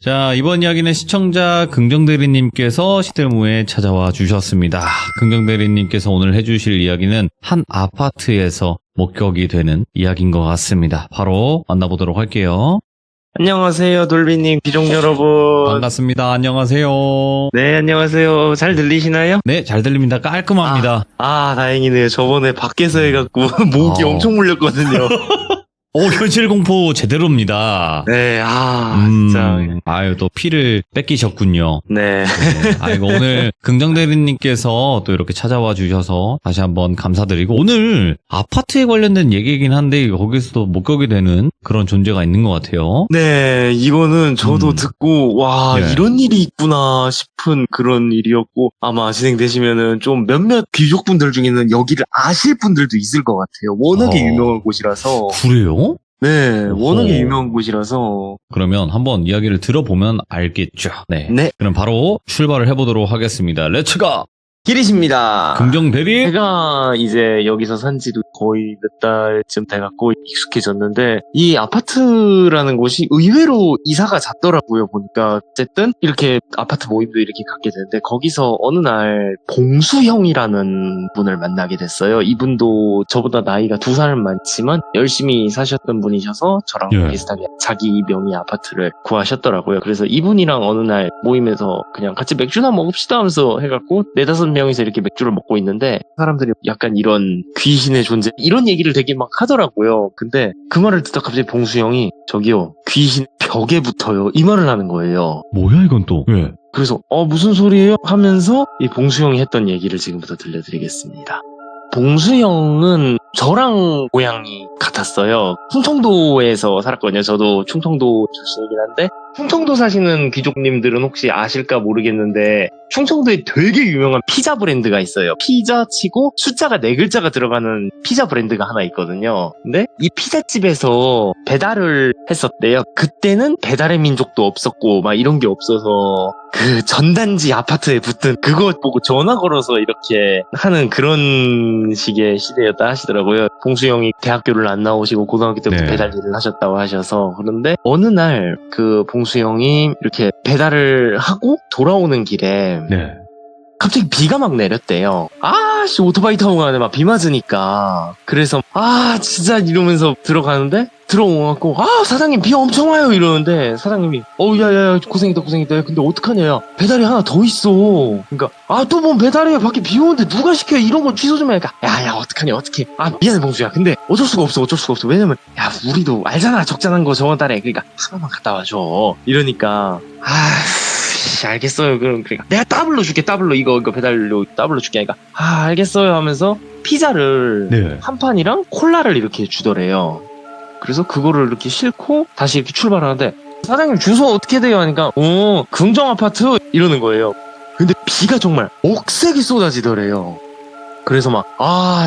자, 이번 이야기는 시청자 긍정대리님께서 시들무에 찾아와 주셨습니다. 긍정대리님께서 오늘 해주실 이야기는 한 아파트에서 목격이 되는 이야기인 것 같습니다. 바로 만나보도록 할게요. 안녕하세요, 돌비님, 귀족 여러분. 반갑습니다. 안녕하세요. 네, 안녕하세요. 잘 들리시나요? 네, 잘 들립니다. 깔끔합니다. 다행이네요. 저번에 밖에서 해갖고 목이 엄청 물렸거든요. 현실 공포 제대로입니다. 네, 진짜. 아유, 또 피를 뺏기셨군요. 네. 아이고, 오늘 긍정대리님께서 또 이렇게 찾아와 주셔서 다시 한번 감사드리고, 오늘 아파트에 관련된 얘기이긴 한데, 거기서도 목격이 되는 그런 존재가 있는 것 같아요. 네, 이거는 저도 듣고, 네. 이런 일이 있구나 싶은 그런 일이었고, 아마 진행되시면은 좀 몇몇 귀족분들 중에는 여기를 아실 분들도 있을 것 같아요. 워낙에 유명한 곳이라서. 그래요? 네, 워낙에 오호. 유명한 곳이라서. 그러면 한번 이야기를 들어보면 알겠죠. 네. 네. 그럼 바로 출발을 해보도록 하겠습니다. 렛츠가! 기리십니다. 긍정대리? 제가 이제 여기서 산 지도 거의 몇 달쯤 돼갖고 익숙해졌는데, 이 아파트라는 곳이 의외로 이사가 잦더라고요, 보니까. 어쨌든 이렇게 아파트 모임도 이렇게 갖게 되는데, 거기서 어느 날 봉수형이라는 분을 만나게 됐어요. 이분도 저보다 나이가 2살 많지만 열심히 사셨던 분이셔서 저랑 예. 비슷하게 자기 명의 아파트를 구하셨더라고요. 그래서 이분이랑 어느 날 모임에서 그냥 같이 맥주나 먹읍시다 하면서 해갖고 4-5명이서 이렇게 맥주를 먹고 있는데, 사람들이 약간 이런 귀신의 존재 이런 얘기를 되게 막 하더라고요. 근데 그 말을 듣다 갑자기 봉수형이 저기요, 귀신 벽에 붙어요, 이 말을 하는 거예요. 뭐야, 이건 또? 예. 그래서 무슨 소리예요? 하면서 이 봉수형이 했던 얘기를 지금부터 들려드리겠습니다. 봉수형은 저랑 고향이 같았어요. 충청도에서 살았거든요. 저도 충청도 출신이긴 한데, 충청도 사시는 귀족님들은 혹시 아실까 모르겠는데, 충청도에 되게 유명한 피자 브랜드가 있어요. 피자 치고 숫자가 4글자가 들어가는 피자 브랜드가 하나 있거든요. 근데 이 피자집에서 배달을 했었대요. 그때는 배달의 민족도 없었고 막 이런 게 없어서 그 전단지 아파트에 붙은 그거 보고 전화 걸어서 이렇게 하는 그런 식의 시대였다 하시더라고요. 봉수형이 대학교를 안 나오시고 고등학교 때부터 네. 배달 일을 하셨다고 하셔서. 그런데 어느 날 그 봉수형이 이렇게 배달을 하고 돌아오는 길에 네. 갑자기 비가 막 내렸대요. 오토바이 타고 가는데 막 비 맞으니까. 그래서 진짜 이러면서 들어가는데, 들어오고 사장님 비 엄청 와요 이러는데, 사장님이 야야야 고생했다. 근데 어떡하냐, 야 배달이 하나 더 있어. 그러니까 또 뭔 배달이야, 밖에 비 오는데 누가 시켜, 이런 거 취소 좀 해. 야야 어떡하냐, 어떡해. 미안해 봉수야, 근데 어쩔 수가 없어. 왜냐면 우리도 알잖아, 적잖은 거 저번 달에. 그러니까 하나만 갖다 와줘 이러니까, 알겠어요. 그러니까 내가 더블로 줄게. 더블로 이거 배달료 더블로 줄게. 그러니까 알겠어요 하면서 피자를 네. 한 판이랑 콜라를 이렇게 주더래요. 그래서 그거를 이렇게 싣고 다시 이렇게 출발하는데, 사장님 주소 어떻게 돼요 하니까 긍정 아파트 이러는 거예요. 근데 비가 정말 억세게 쏟아지더래요. 그래서 막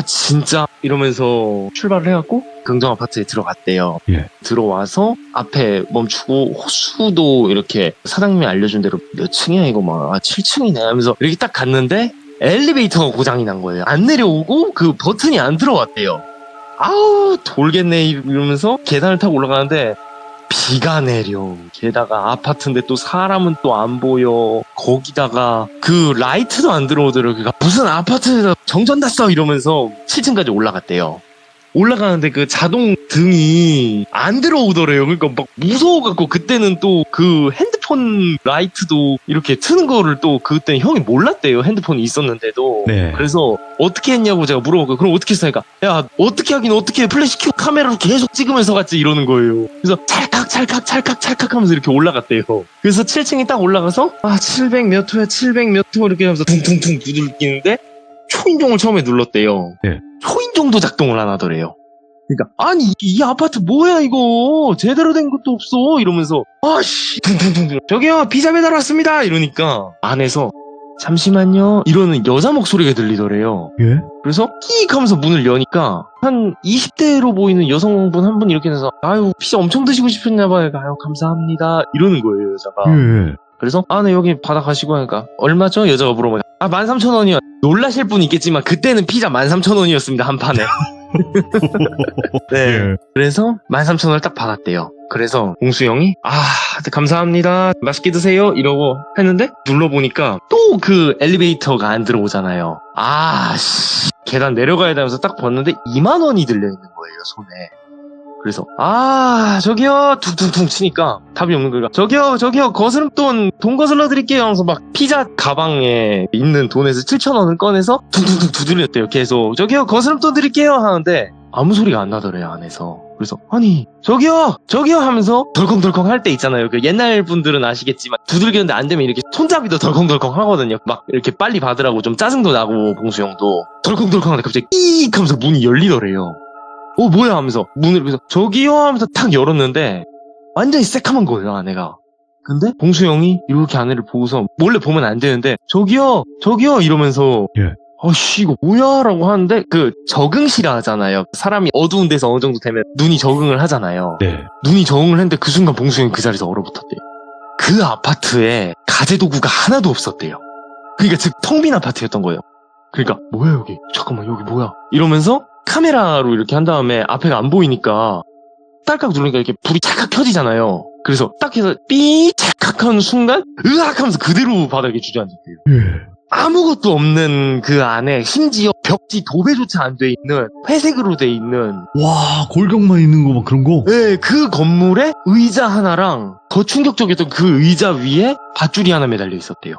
진짜 이러면서 출발을 해갖고 긍정 아파트에 들어갔대요. 예. 들어와서 앞에 멈추고 호수도 이렇게 사장님이 알려준 대로 몇 층이야 이거 막 7층이네 하면서 이렇게 딱 갔는데 엘리베이터가 고장이 난 거예요. 안 내려오고 그 버튼이 안 들어왔대요. 돌겠네 이러면서 계단을 타고 올라가는데 비가 내려. 게다가 아파트인데 또 사람은 또 안 보여. 거기다가 그 라이트도 안 들어오더라고요. 그러니까 무슨 아파트에서 정전 났어 이러면서 7층까지 올라갔대요. 올라가는데 그 자동 등이 안 들어오더래요. 그러니까 막 무서워갖고, 그때는 또 그 핸드폰 라이트도 이렇게 트는 거를 또 그때는 형이 몰랐대요. 핸드폰이 있었는데도. 네. 그래서 어떻게 했냐고 제가 물어보고, 그럼 어떻게 했어? 그러니까 야 어떻게 하긴 어떻게 해, 플래시 켜고 카메라로 계속 찍으면서 갔지 이러는 거예요. 그래서 찰칵 하면서 이렇게 올라갔대요. 그래서 7층에 딱 올라가서 700 몇 호 이렇게 하면서 퉁퉁퉁 두들기는데 초인종을 처음에 눌렀대요. 네. 초인종도 작동을 안 하더래요. 그러니까 아니 이 아파트 뭐야 이거, 제대로 된 것도 없어 이러면서 퉁퉁퉁 저기요 피자 배달 왔습니다 이러니까 안에서 잠시만요 이러는 여자 목소리가 들리더래요. 예? 그래서 끼익 하면서 문을 여니까 한 20대로 보이는 여성분 한 분 이렇게 돼서 피자 엄청 드시고 싶었나봐요. 감사합니다 이러는 거예요 여자가. 예. 그래서 네 여기 받아가시고 하니까 얼마죠? 여자가 물어보니까 13,000원이요. 놀라실 분 있겠지만 그때는 피자 13,000원이었습니다 한 판에. 네. 예. 그래서 13,000원을 딱 받았대요. 그래서 봉수 형이 감사합니다, 맛있게 드세요 이러고 했는데 눌러보니까 또 그 엘리베이터가 안 들어오잖아요. 계단 내려가야 되면서 딱 봤는데 2만 원이 들려있는 거예요, 손에. 그래서 저기요 툭툭툭 치니까 답이 없는 거예요. 저기요 거스름돈 돈 거슬러 드릴게요 하면서 막 피자 가방에 있는 돈에서 7,000원을 꺼내서 툭툭툭 두드렸대요. 계속 저기요 거스름돈 드릴게요 하는데 아무 소리가 안 나더래요, 안에서. 그래서 아니 저기요 하면서 덜컹덜컹 할 때 있잖아요. 그 옛날 분들은 아시겠지만 두들겼는데 안 되면 이렇게 손잡이도 덜컹덜컹 하거든요. 막 이렇게 빨리 받으라고 좀 짜증도 나고 봉수 형도 덜컹덜컹 하는데 갑자기 끼익 하면서 문이 열리더래요. 뭐야 하면서 문을 그래서 저기요 하면서 탁 열었는데 완전히 새카만 거예요, 안에가. 근데 봉수 형이 이렇게 안에를 보고서 몰래 보면 안 되는데 저기요 이러면서 이거 뭐야 라고 하는데 그 적응시라 하잖아요. 사람이 어두운 데서 어느 정도 되면 눈이 적응을 하잖아요. 네. 눈이 적응을 했는데 그 순간 봉수 형이 그 자리에서 얼어붙었대요. 그 아파트에 가재도구가 하나도 없었대요. 그러니까 즉 텅 빈 아파트였던 거예요. 그러니까 뭐야 여기, 잠깐만 여기 뭐야 이러면서 카메라로 이렇게 한 다음에 앞에가 안 보이니까 딸깍 누르니까 이렇게 불이 찰칵 켜지잖아요. 그래서 딱 해서 삐 찰칵 하는 순간 으악 하면서 그대로 바닥에 주저앉았대요. 아무것도 없는 그 안에 심지어 벽지 도배조차 안 돼 있는 회색으로 돼 있는 와, 골격만 있는 거 막 그런 거? 네, 그 건물에 의자 하나랑 더 충격적이었던 그 의자 위에 밧줄이 하나 매달려 있었대요.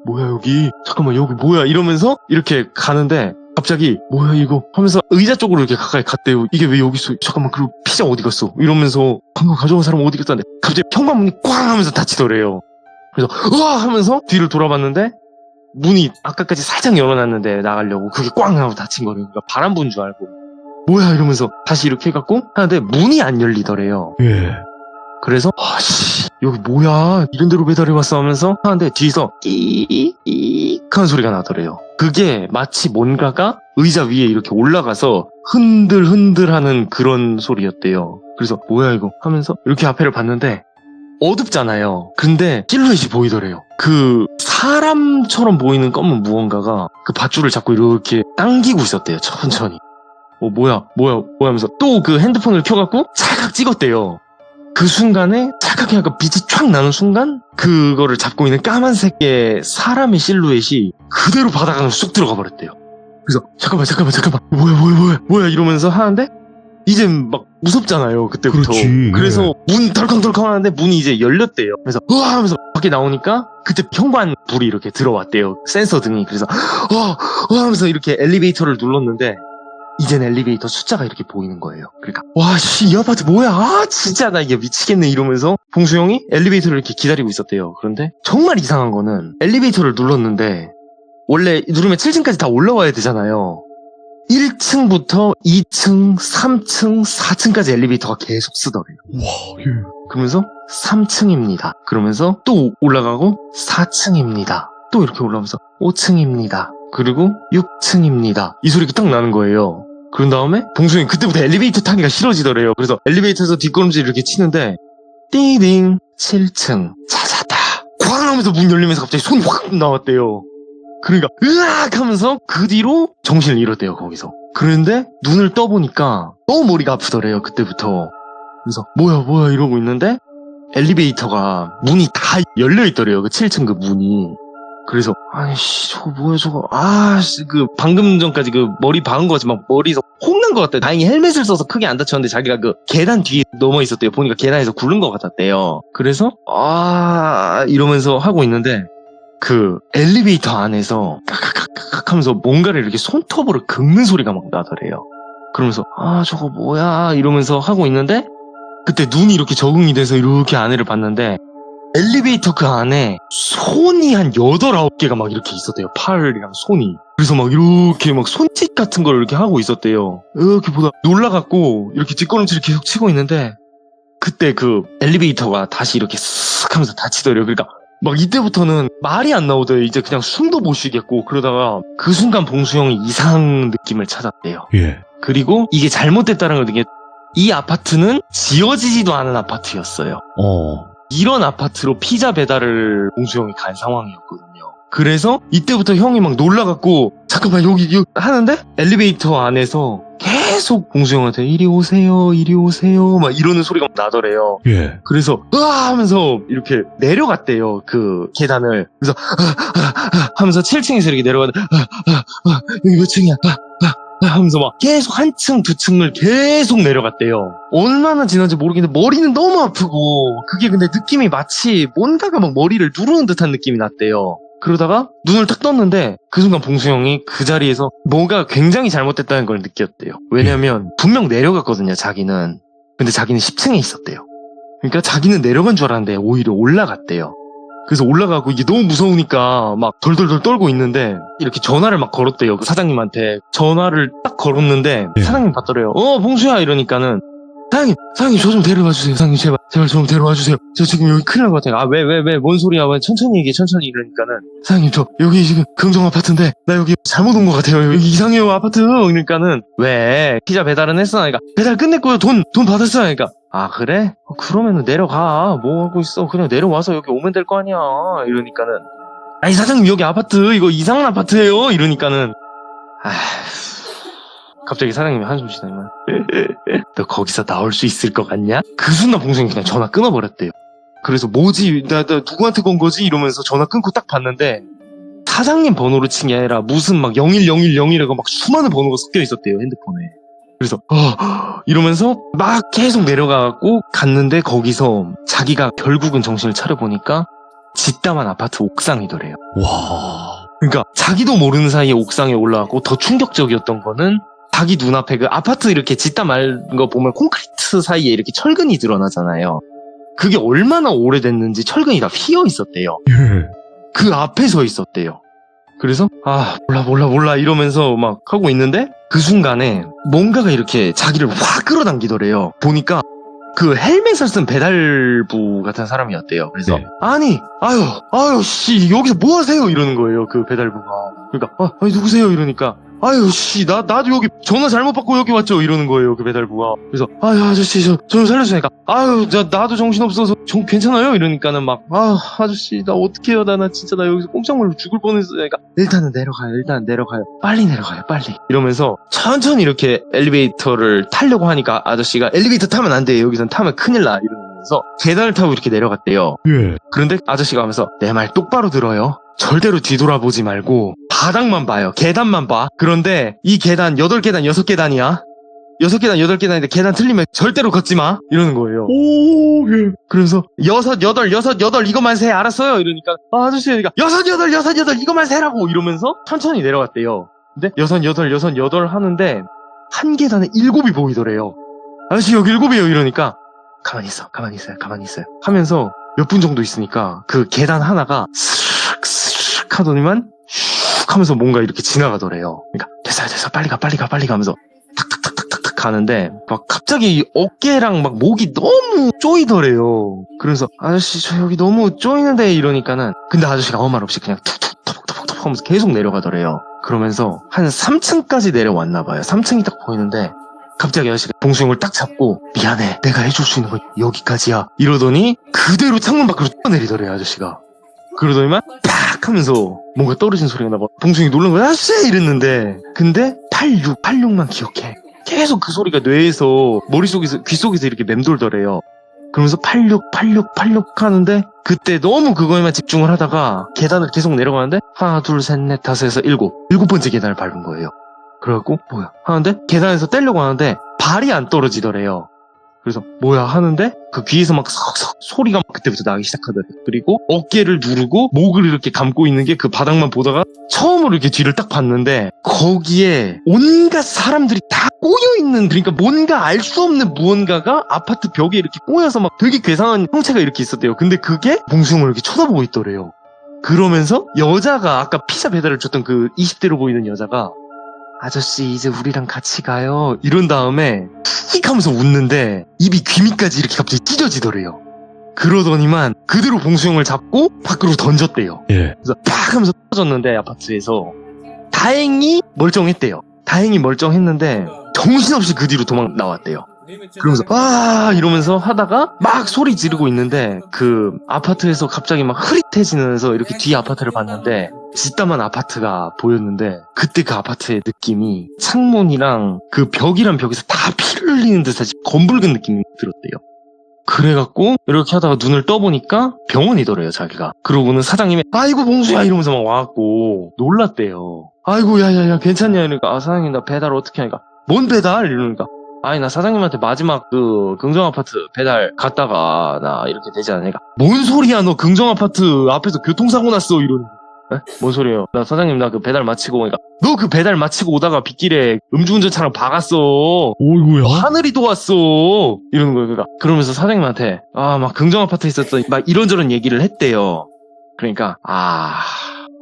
뭐야 여기, 잠깐만 여기 뭐야 이러면서 이렇게 가는데 갑자기 뭐야 이거 하면서 의자 쪽으로 이렇게 가까이 갔대요. 이게 왜 여기 있어? 잠깐만, 그리고 피자 어디 갔어? 이러면서 방금 가져온 사람 어디 갔다는데 갑자기 현관문이 꽝 하면서 닫히더래요. 그래서 으아 하면서 뒤를 돌아봤는데 문이 아까까지 살짝 열어놨는데 나가려고 그게 꽝 하고 닫힌 거예요. 그러니까 바람 부는 줄 알고 뭐야 이러면서 다시 이렇게 해갖고 하는데 문이 안 열리더래요. 그래서 여기 뭐야 이런 데로 배달해왔어 하면서 하는데 뒤에서 끼익 하는 소리가 나더래요. 그게 마치 뭔가가 의자 위에 이렇게 올라가서 흔들흔들 하는 그런 소리였대요. 그래서 뭐야 이거 하면서 이렇게 앞에를 봤는데 어둡잖아요. 근데 실루엣이 보이더래요. 그 사람처럼 보이는 검은 무언가가 그 밧줄을 잡고 이렇게 당기고 있었대요, 천천히. 뭐야 하면서 또 그 핸드폰을 켜갖고 찰칵 찍었대요. 그 순간에 찰칵 약간 빛이 촥 나는 순간 그거를 잡고 있는 까만색의 사람의 실루엣이 그대로 바닥 안으로 쑥 들어가 버렸대요. 그래서 잠깐만 뭐야 이러면서 하는데 이제 막 무섭잖아요, 그때부터. 그렇지. 그래서 문 덜컹덜컹 하는데 문이 이제 열렸대요. 그래서 으아 하면서 밖에 나오니까 그때 현관 불이 이렇게 들어왔대요, 센서 등이. 그래서 하면서 이렇게 엘리베이터를 눌렀는데 이젠 엘리베이터 숫자가 이렇게 보이는 거예요. 그러니까 이 아파트 뭐야, 진짜 나 이게 미치겠네 이러면서 봉수 형이 엘리베이터를 이렇게 기다리고 있었대요. 그런데 정말 이상한 거는 엘리베이터를 눌렀는데 원래 누르면 7층까지 다 올라와야 되잖아요. 1층부터 2층, 3층, 4층까지 엘리베이터가 계속 쓰더래요. 그러면서 3층입니다. 그러면서 또 올라가고 4층입니다. 또 이렇게 올라오면서 5층입니다. 그리고 6층입니다. 이 소리가 딱 나는 거예요. 그런 다음에 봉수형이 그때부터 엘리베이터 타기가 싫어지더래요. 그래서 엘리베이터에서 뒷걸음질 이렇게 치는데 띵띵 7층 찾았다 꽝 하면서 문 열리면서 갑자기 손이 확 나왔대요. 그러니까 으악 하면서 그 뒤로 정신을 잃었대요, 거기서. 그런데 눈을 떠보니까 너무 머리가 아프더래요, 그때부터. 그래서 뭐야 이러고 있는데 엘리베이터가 문이 다 열려있더래요, 그 7층 그 문이. 그래서 저거 뭐야 저거, 그 방금 전까지 그 머리 박은 거지 막 머리에서 혼난 것 같대. 다행히 헬멧을 써서 크게 안 다쳤는데 자기가 그 계단 뒤에 넘어 있었대요. 보니까 계단에서 굴른 것 같았대요. 그래서 이러면서 하고 있는데 그 엘리베이터 안에서 깍깍깍깍 하면서 뭔가를 이렇게 손톱으로 긁는 소리가 막 나더래요. 그러면서 저거 뭐야 이러면서 하고 있는데 그때 눈이 이렇게 적응이 돼서 이렇게 안에를 봤는데 엘리베이터 그 안에 손이 한 8, 9개가 막 이렇게 있었대요. 팔이랑 손이. 그래서 막 이렇게 막 손짓 같은 걸 이렇게 하고 있었대요. 이렇게 보다 놀라갖고 이렇게 뒷걸음질을 계속 치고 있는데 그때 그 엘리베이터가 다시 이렇게 쓱 하면서 닫히더래요. 그러니까 막 이때부터는 말이 안 나오더래요. 이제 그냥 숨도 못 쉬겠고. 그러다가 그 순간 봉수 형이 이상 느낌을 찾았대요. 그리고 이게 잘못됐다는 걸 느낀 게 이 아파트는 지어지지도 않은 아파트였어요. 이런 아파트로 피자 배달을 봉수 형이 간 상황이었거든요. 그래서 이때부터 형이 막 놀라갖고 잠깐만 여기 하는데 엘리베이터 안에서 계속 봉수형한테 이리 오세요 이리 오세요 막 이러는 소리가 나더래요. 예. 그래서 으아 하면서 이렇게 내려갔대요 그 계단을. 그래서 하면서 7층에서 이렇게 내려가는데 여기 몇 층이야 하면서 막 계속 한 층 두 층을 계속 내려갔대요. 얼마나 지난지 모르겠는데 머리는 너무 아프고 그게 근데 느낌이 마치 뭔가가 막 머리를 누르는 듯한 느낌이 났대요. 그러다가 눈을 딱 떴는데 그 순간 봉수형이 그 자리에서 뭔가 굉장히 잘못됐다는 걸 느꼈대요. 왜냐면 분명 내려갔거든요 자기는. 근데 자기는 10층에 있었대요. 그러니까 자기는 내려간 줄 알았는데 오히려 올라갔대요. 그래서 올라가고 이게 너무 무서우니까 막 덜덜덜 떨고 있는데 이렇게 전화를 막 걸었대요. 그 사장님한테 전화를 딱 걸었는데 예. 사장님 받더래요. 봉수야 이러니까는 사장님 저 좀 데려가 주세요. 사장님 제발 저 좀 데려와 주세요. 저 지금 여기 큰일 날 것 같아요. 왜 뭔 소리야? 왜 천천히 얘기해 천천히 이러니까는 사장님 저 여기 지금 긍정 아파트인데 나 여기 잘못 온 것 같아요. 여기 이상해요 아파트. 그러니까는 왜 피자 배달은 했어? 그러니까 배달 끝냈고요. 돈 받았어. 그러니까 아 그래? 그러면은 내려가. 뭐 하고 있어? 그냥 내려와서 여기 오면 될 거 아니야. 이러니까는 아니 사장님 여기 아파트 이거 이상한 아파트예요. 이러니까는 갑자기 사장님이 한숨 쉬더니만 너 거기서 나올 수 있을 것 같냐? 그 순간 봉수형이 그냥 전화 끊어버렸대요. 그래서 뭐지? 나 누구한테 건 거지? 이러면서 전화 끊고 딱 봤는데 사장님 번호로 친 게 아니라 무슨 막 010101이라고 막 수많은 번호가 섞여 있었대요 핸드폰에. 그래서 이러면서 막 계속 내려가고 갔는데 거기서 자기가 결국은 정신을 차려보니까 집다만 아파트 옥상이더래요. 와. 그러니까 자기도 모르는 사이에 옥상에 올라가고 더 충격적이었던 거는 자기 눈앞에 그 아파트 이렇게 짓다 말은 거 보면 콘크리트 사이에 이렇게 철근이 드러나잖아요. 그게 얼마나 오래됐는지 철근이 다 휘어 있었대요. 예. 그 앞에 서 있었대요. 그래서 몰라 이러면서 막 하고 있는데 그 순간에 뭔가가 이렇게 자기를 확 끌어당기더래요. 보니까 그 헬멧을 쓴 배달부 같은 사람이었대요. 그래서 네. 아니 아유 씨 여기서 뭐 하세요 이러는 거예요 그 배달부가. 그러니까 아니 누구세요 이러니까 아유 씨 나도 여기 전화 잘못 받고 여기 왔죠 이러는 거예요 그 배달부가. 그래서 아유 아저씨 저 좀 살려주니까 아유 나도 정신없어서 괜찮아요 이러니까는 막 아저씨 나 어떡해요 나 진짜 나 여기서 꼼짝말로 죽을 뻔했어요. 그러니까 일단 내려가요 빨리 내려가요 빨리 이러면서 천천히 이렇게 엘리베이터를 타려고 하니까 아저씨가 엘리베이터 타면 안 돼 여기선 타면 큰일 나 이러면서 계단을 타고 이렇게 내려갔대요. 예. 그런데 아저씨가 하면서 내 말 똑바로 들어요. 절대로 뒤돌아보지 말고 바닥만 봐요. 계단만 봐. 그런데 이 계단 8계단 6계단이야. 6계단 8계단인데 계단 틀리면 절대로 걷지 마. 이러는 거예요. 오, 예. 그래서 6, 8 이것만 세 알았어요. 이러니까 아저씨가 6 이것만 세라고 이러면서 천천히 내려갔대요. 근데 6 하는데 한 계단에 7이 보이더래요. 아저씨 여기 7이에요 이러니까 가만히 있어요 하면서 몇 분 정도 있으니까 그 계단 하나가 스르륵 하더니만 슉 하면서 뭔가 이렇게 지나가더래요. 그러니까 됐어요 빨리 가 하면서 탁탁탁탁탁 가는데 막 갑자기 어깨랑 막 목이 너무 쪼이더래요. 그래서 아저씨 저 여기 너무 쪼이는데 이러니까는 근데 아저씨가 아무 말 없이 그냥 툭툭 터벅터벅 하면서 계속 내려가더래요. 그러면서 한 3층까지 내려왔나 봐요. 3층이 딱 보이는데 갑자기 아저씨가 봉수형을 딱 잡고 미안해 내가 해줄 수 있는 건 여기까지야 이러더니 그대로 창문 밖으로 뛰어내리더래요 아저씨가. 그러더니만 팍 하면서 뭔가 떨어진 소리가 나고 봉수형이 놀란 거야. 아저씨 이랬는데 근데 86만 기억해. 계속 그 소리가 뇌에서 머릿속에서 귀속에서 이렇게 맴돌더래요. 그러면서 86 하는데 그때 너무 그거에만 집중을 하다가 계단을 계속 내려가는데 하나 둘 셋 넷 다섯 해서 7번째 계단을 밟은 거예요. 그래갖고 뭐야 하는데 계단에서 떼려고 하는데 발이 안 떨어지더래요. 그래서 뭐야 하는데 그 귀에서 막 석석 소리가 막 그때부터 나기 시작하더래요. 그리고 어깨를 누르고 목을 이렇게 감고 있는 게 그 바닥만 보다가 처음으로 이렇게 뒤를 딱 봤는데 거기에 온갖 사람들이 다 꼬여있는 그러니까 뭔가 알 수 없는 무언가가 아파트 벽에 이렇게 꼬여서 막 되게 괴상한 형체가 이렇게 있었대요. 근데 그게 봉수형을 이렇게 쳐다보고 있더래요. 그러면서 여자가 아까 피자 배달을 줬던 그 20대로 보이는 여자가 아저씨 이제 우리랑 같이 가요 이런 다음에 틱 하면서 웃는데 입이 귀밑까지 이렇게 갑자기 찢어지더래요. 그러더니만 그대로 봉수형을 잡고 밖으로 던졌대요. 예. 그래서 팍 하면서 터졌는데 아파트에서 다행히 멀쩡했대요. 다행히 멀쩡했는데 정신없이 그 뒤로 도망 나왔대요. 그러면서 이러면서 하다가 막 소리 지르고 있는데 그 아파트에서 갑자기 막 흐릿해지면서 이렇게 뒤 아파트를 봤는데 짓다만 아파트가 보였는데 그때 그 아파트의 느낌이 창문이랑 그 벽이란 벽에서 다 피를 흘리는 듯이 검붉은 느낌이 들었대요. 그래갖고 이렇게 하다가 눈을 떠보니까 병원이더래요, 자기가. 그러고는 사장님이 아이고 봉수야 이러면서 막 와갖고 놀랐대요. 아이고 야야야 괜찮냐 이러니까 사장님 나 배달 어떻게 하니까 뭔 배달? 이러니까 아니 나 사장님한테 마지막 그 긍정아파트 배달 갔다가 나 이렇게 되지 않으니까 뭔 소리야 너 긍정아파트 앞에서 교통사고 났어 이러는 거야. 뭔 소리예요? 나 사장님 나 그 배달 마치고 오니까 너 그 배달 마치고 오다가 빗길에 음주운전 차량 박았어. 오이구야. 하늘이 도왔어 이러는 거예요. 그러면서 사장님한테 막 긍정아파트에 있었던 막 이런저런 얘기를 했대요. 그러니까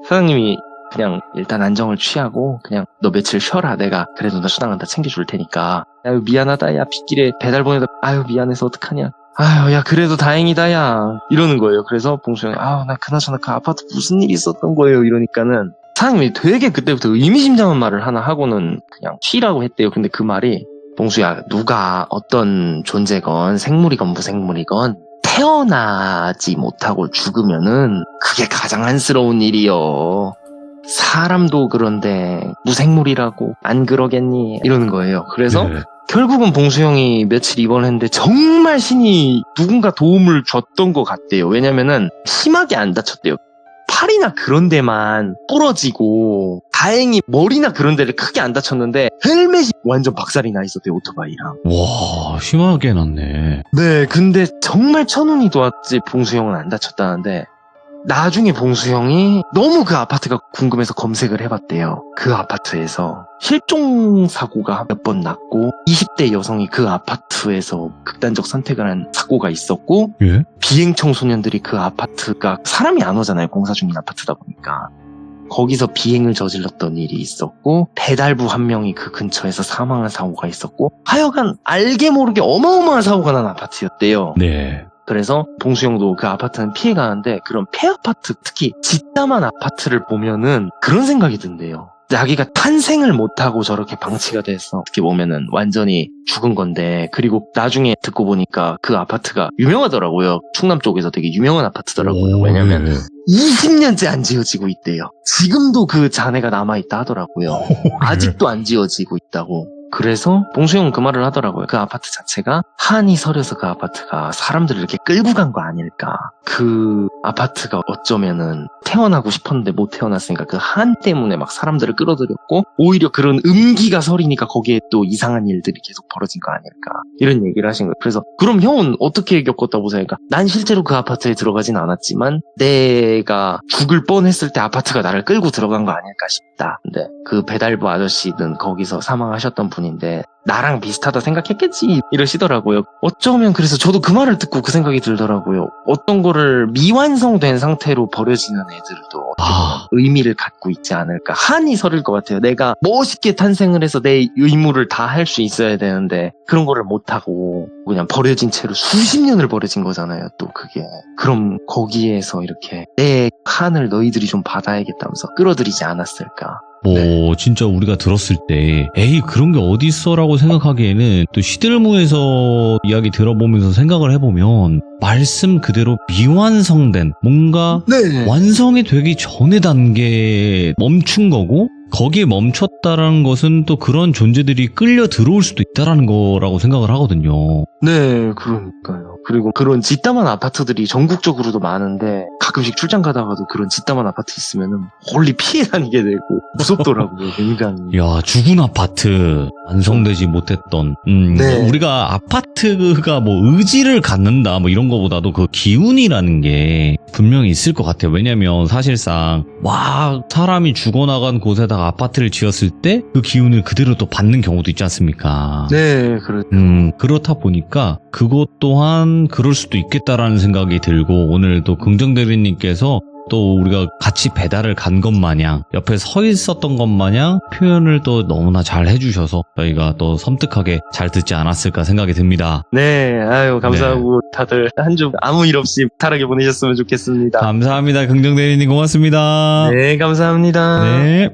사장님이 그냥 일단 안정을 취하고 그냥 너 며칠 쉬어라. 내가 그래도 너 수당은 다 챙겨줄 테니까. 아유 미안하다 야 빗길에 배달 보내다 아유 미안해서 어떡하냐. 아유 야 그래도 다행이다 야 이러는 거예요. 그래서 봉수 형이 나 그나저나 그 아파트 무슨 일이 있었던 거예요 이러니까는 사장님이 되게 그때부터 의미심장한 말을 하나 하고는 그냥 쉬라고 했대요. 근데 그 말이 봉수야 누가 어떤 존재건 생물이건 무생물이건 태어나지 못하고 죽으면은 그게 가장 안쓰러운 일이요. 사람도 그런데 무생물이라고 안 그러겠니? 이러는 거예요. 그래서 네. 결국은 봉수 형이 며칠 입원했는데 정말 신이 누군가 도움을 줬던 것 같대요. 왜냐면은 심하게 안 다쳤대요. 팔이나 그런 데만 부러지고 다행히 머리나 그런 데를 크게 안 다쳤는데 헬멧이 완전 박살이 나 있었대요. 오토바이랑. 와, 심하게 났네. 네, 근데 정말 천운이 도왔지 봉수 형은 안 다쳤다는데 나중에 봉수 형이 너무 그 아파트가 궁금해서 검색을 해봤대요. 그 아파트에서 실종 사고가 몇 번 났고 20대 여성이 그 아파트에서 극단적 선택을 한 사고가 있었고 예? 비행 청소년들이 그 아파트가 사람이 안 오잖아요. 공사 중인 아파트다 보니까. 거기서 비행을 저질렀던 일이 있었고 배달부 한 명이 그 근처에서 사망한 사고가 있었고 하여간 알게 모르게 어마어마한 사고가 난 아파트였대요. 네. 그래서 봉수 형도 그 아파트는 피해가는데 그런 폐아파트 특히 짓다만 아파트를 보면은 그런 생각이 든대요. 자기가 탄생을 못하고 저렇게 방치가 돼서 어떻게 보면은 완전히 죽은 건데 그리고 나중에 듣고 보니까 그 아파트가 유명하더라고요. 충남 쪽에서 되게 유명한 아파트더라고요. 왜냐면 네. 20년째 안 지어지고 있대요. 지금도 그 잔해가 남아있다 하더라고요. 아직도 안 지어지고 있다고. 그래서 봉수 형은 그 말을 하더라고요. 그 아파트 자체가 한이 서려서 그 아파트가 사람들을 이렇게 끌고 간 거 아닐까. 그 아파트가 어쩌면은 태어나고 싶었는데 못 태어났으니까 그 한 때문에 막 사람들을 끌어들였고 오히려 그런 음기가 서리니까 거기에 또 이상한 일들이 계속 벌어진 거 아닐까. 이런 얘기를 하신 거예요. 그래서 그럼 형은 어떻게 겪었다고 생각할까? 난 실제로 그 아파트에 들어가진 않았지만 내가 죽을 뻔했을 때 아파트가 나를 끌고 들어간 거 아닐까 싶다. 근데 그 배달부 아저씨는 거기서 사망하셨던 분인데 나랑 비슷하다 생각했겠지 이러시더라고요. 어쩌면 그래서 저도 그 말을 듣고 그 생각이 들더라고요. 어떤 거를 미완성된 상태로 버려지는 애들도 어떻게 보면 의미를 갖고 있지 않을까. 한이 서릴 것 같아요. 내가 멋있게 탄생을 해서 내 의무를 다 할 수 있어야 되는데 그런 거를 못하고 그냥 버려진 채로 수십 년을 버려진 거잖아요. 또 그게 그럼 거기에서 이렇게 내 한을 너희들이 좀 받아야겠다면서 끌어들이지 않았을까. 진짜 우리가 들었을 때 에이 그런 게 어디 있어라고 생각하기에는 또 시들무에서 이야기 들어보면서 생각을 해보면 말씀 그대로 미완성된 뭔가 네. 완성이 되기 전의 단계에 멈춘 거고 거기에 멈췄다라는 것은 또 그런 존재들이 끌려 들어올 수도 있다라는 거라고 생각을 하거든요. 네, 그러니까요. 그리고 그런 짓다만 아파트들이 전국적으로도 많은데 가끔씩 출장 가다가도 그런 짓다만 아파트 있으면은 홀리 피해 다니게 되고 무섭더라고요, 굉장히. 야, 죽은 아파트 완성되지 못했던 네. 우리가 아파트가 뭐 의지를 갖는다 뭐 이런 거보다도 그 기운이라는 게 분명히 있을 것 같아요. 왜냐면 사실상 와 사람이 죽어나간 곳에다가 아파트를 지었을 때 그 기운을 그대로 또 받는 경우도 있지 않습니까? 네, 그렇죠. 그렇다 보니까 그것 또한 그럴 수도 있겠다라는 생각이 들고 오늘도 긍정대리님께서 또 우리가 같이 배달을 간 것 마냥 옆에 서 있었던 것 마냥 표현을 또 너무나 잘 해주셔서 저희가 또 섬뜩하게 잘 듣지 않았을까 생각이 듭니다. 네, 아유, 감사하고 다들 한 주 아무 일 없이 무탈하게 보내셨으면 좋겠습니다. 감사합니다. 긍정대리님 고맙습니다. 네, 감사합니다. 네.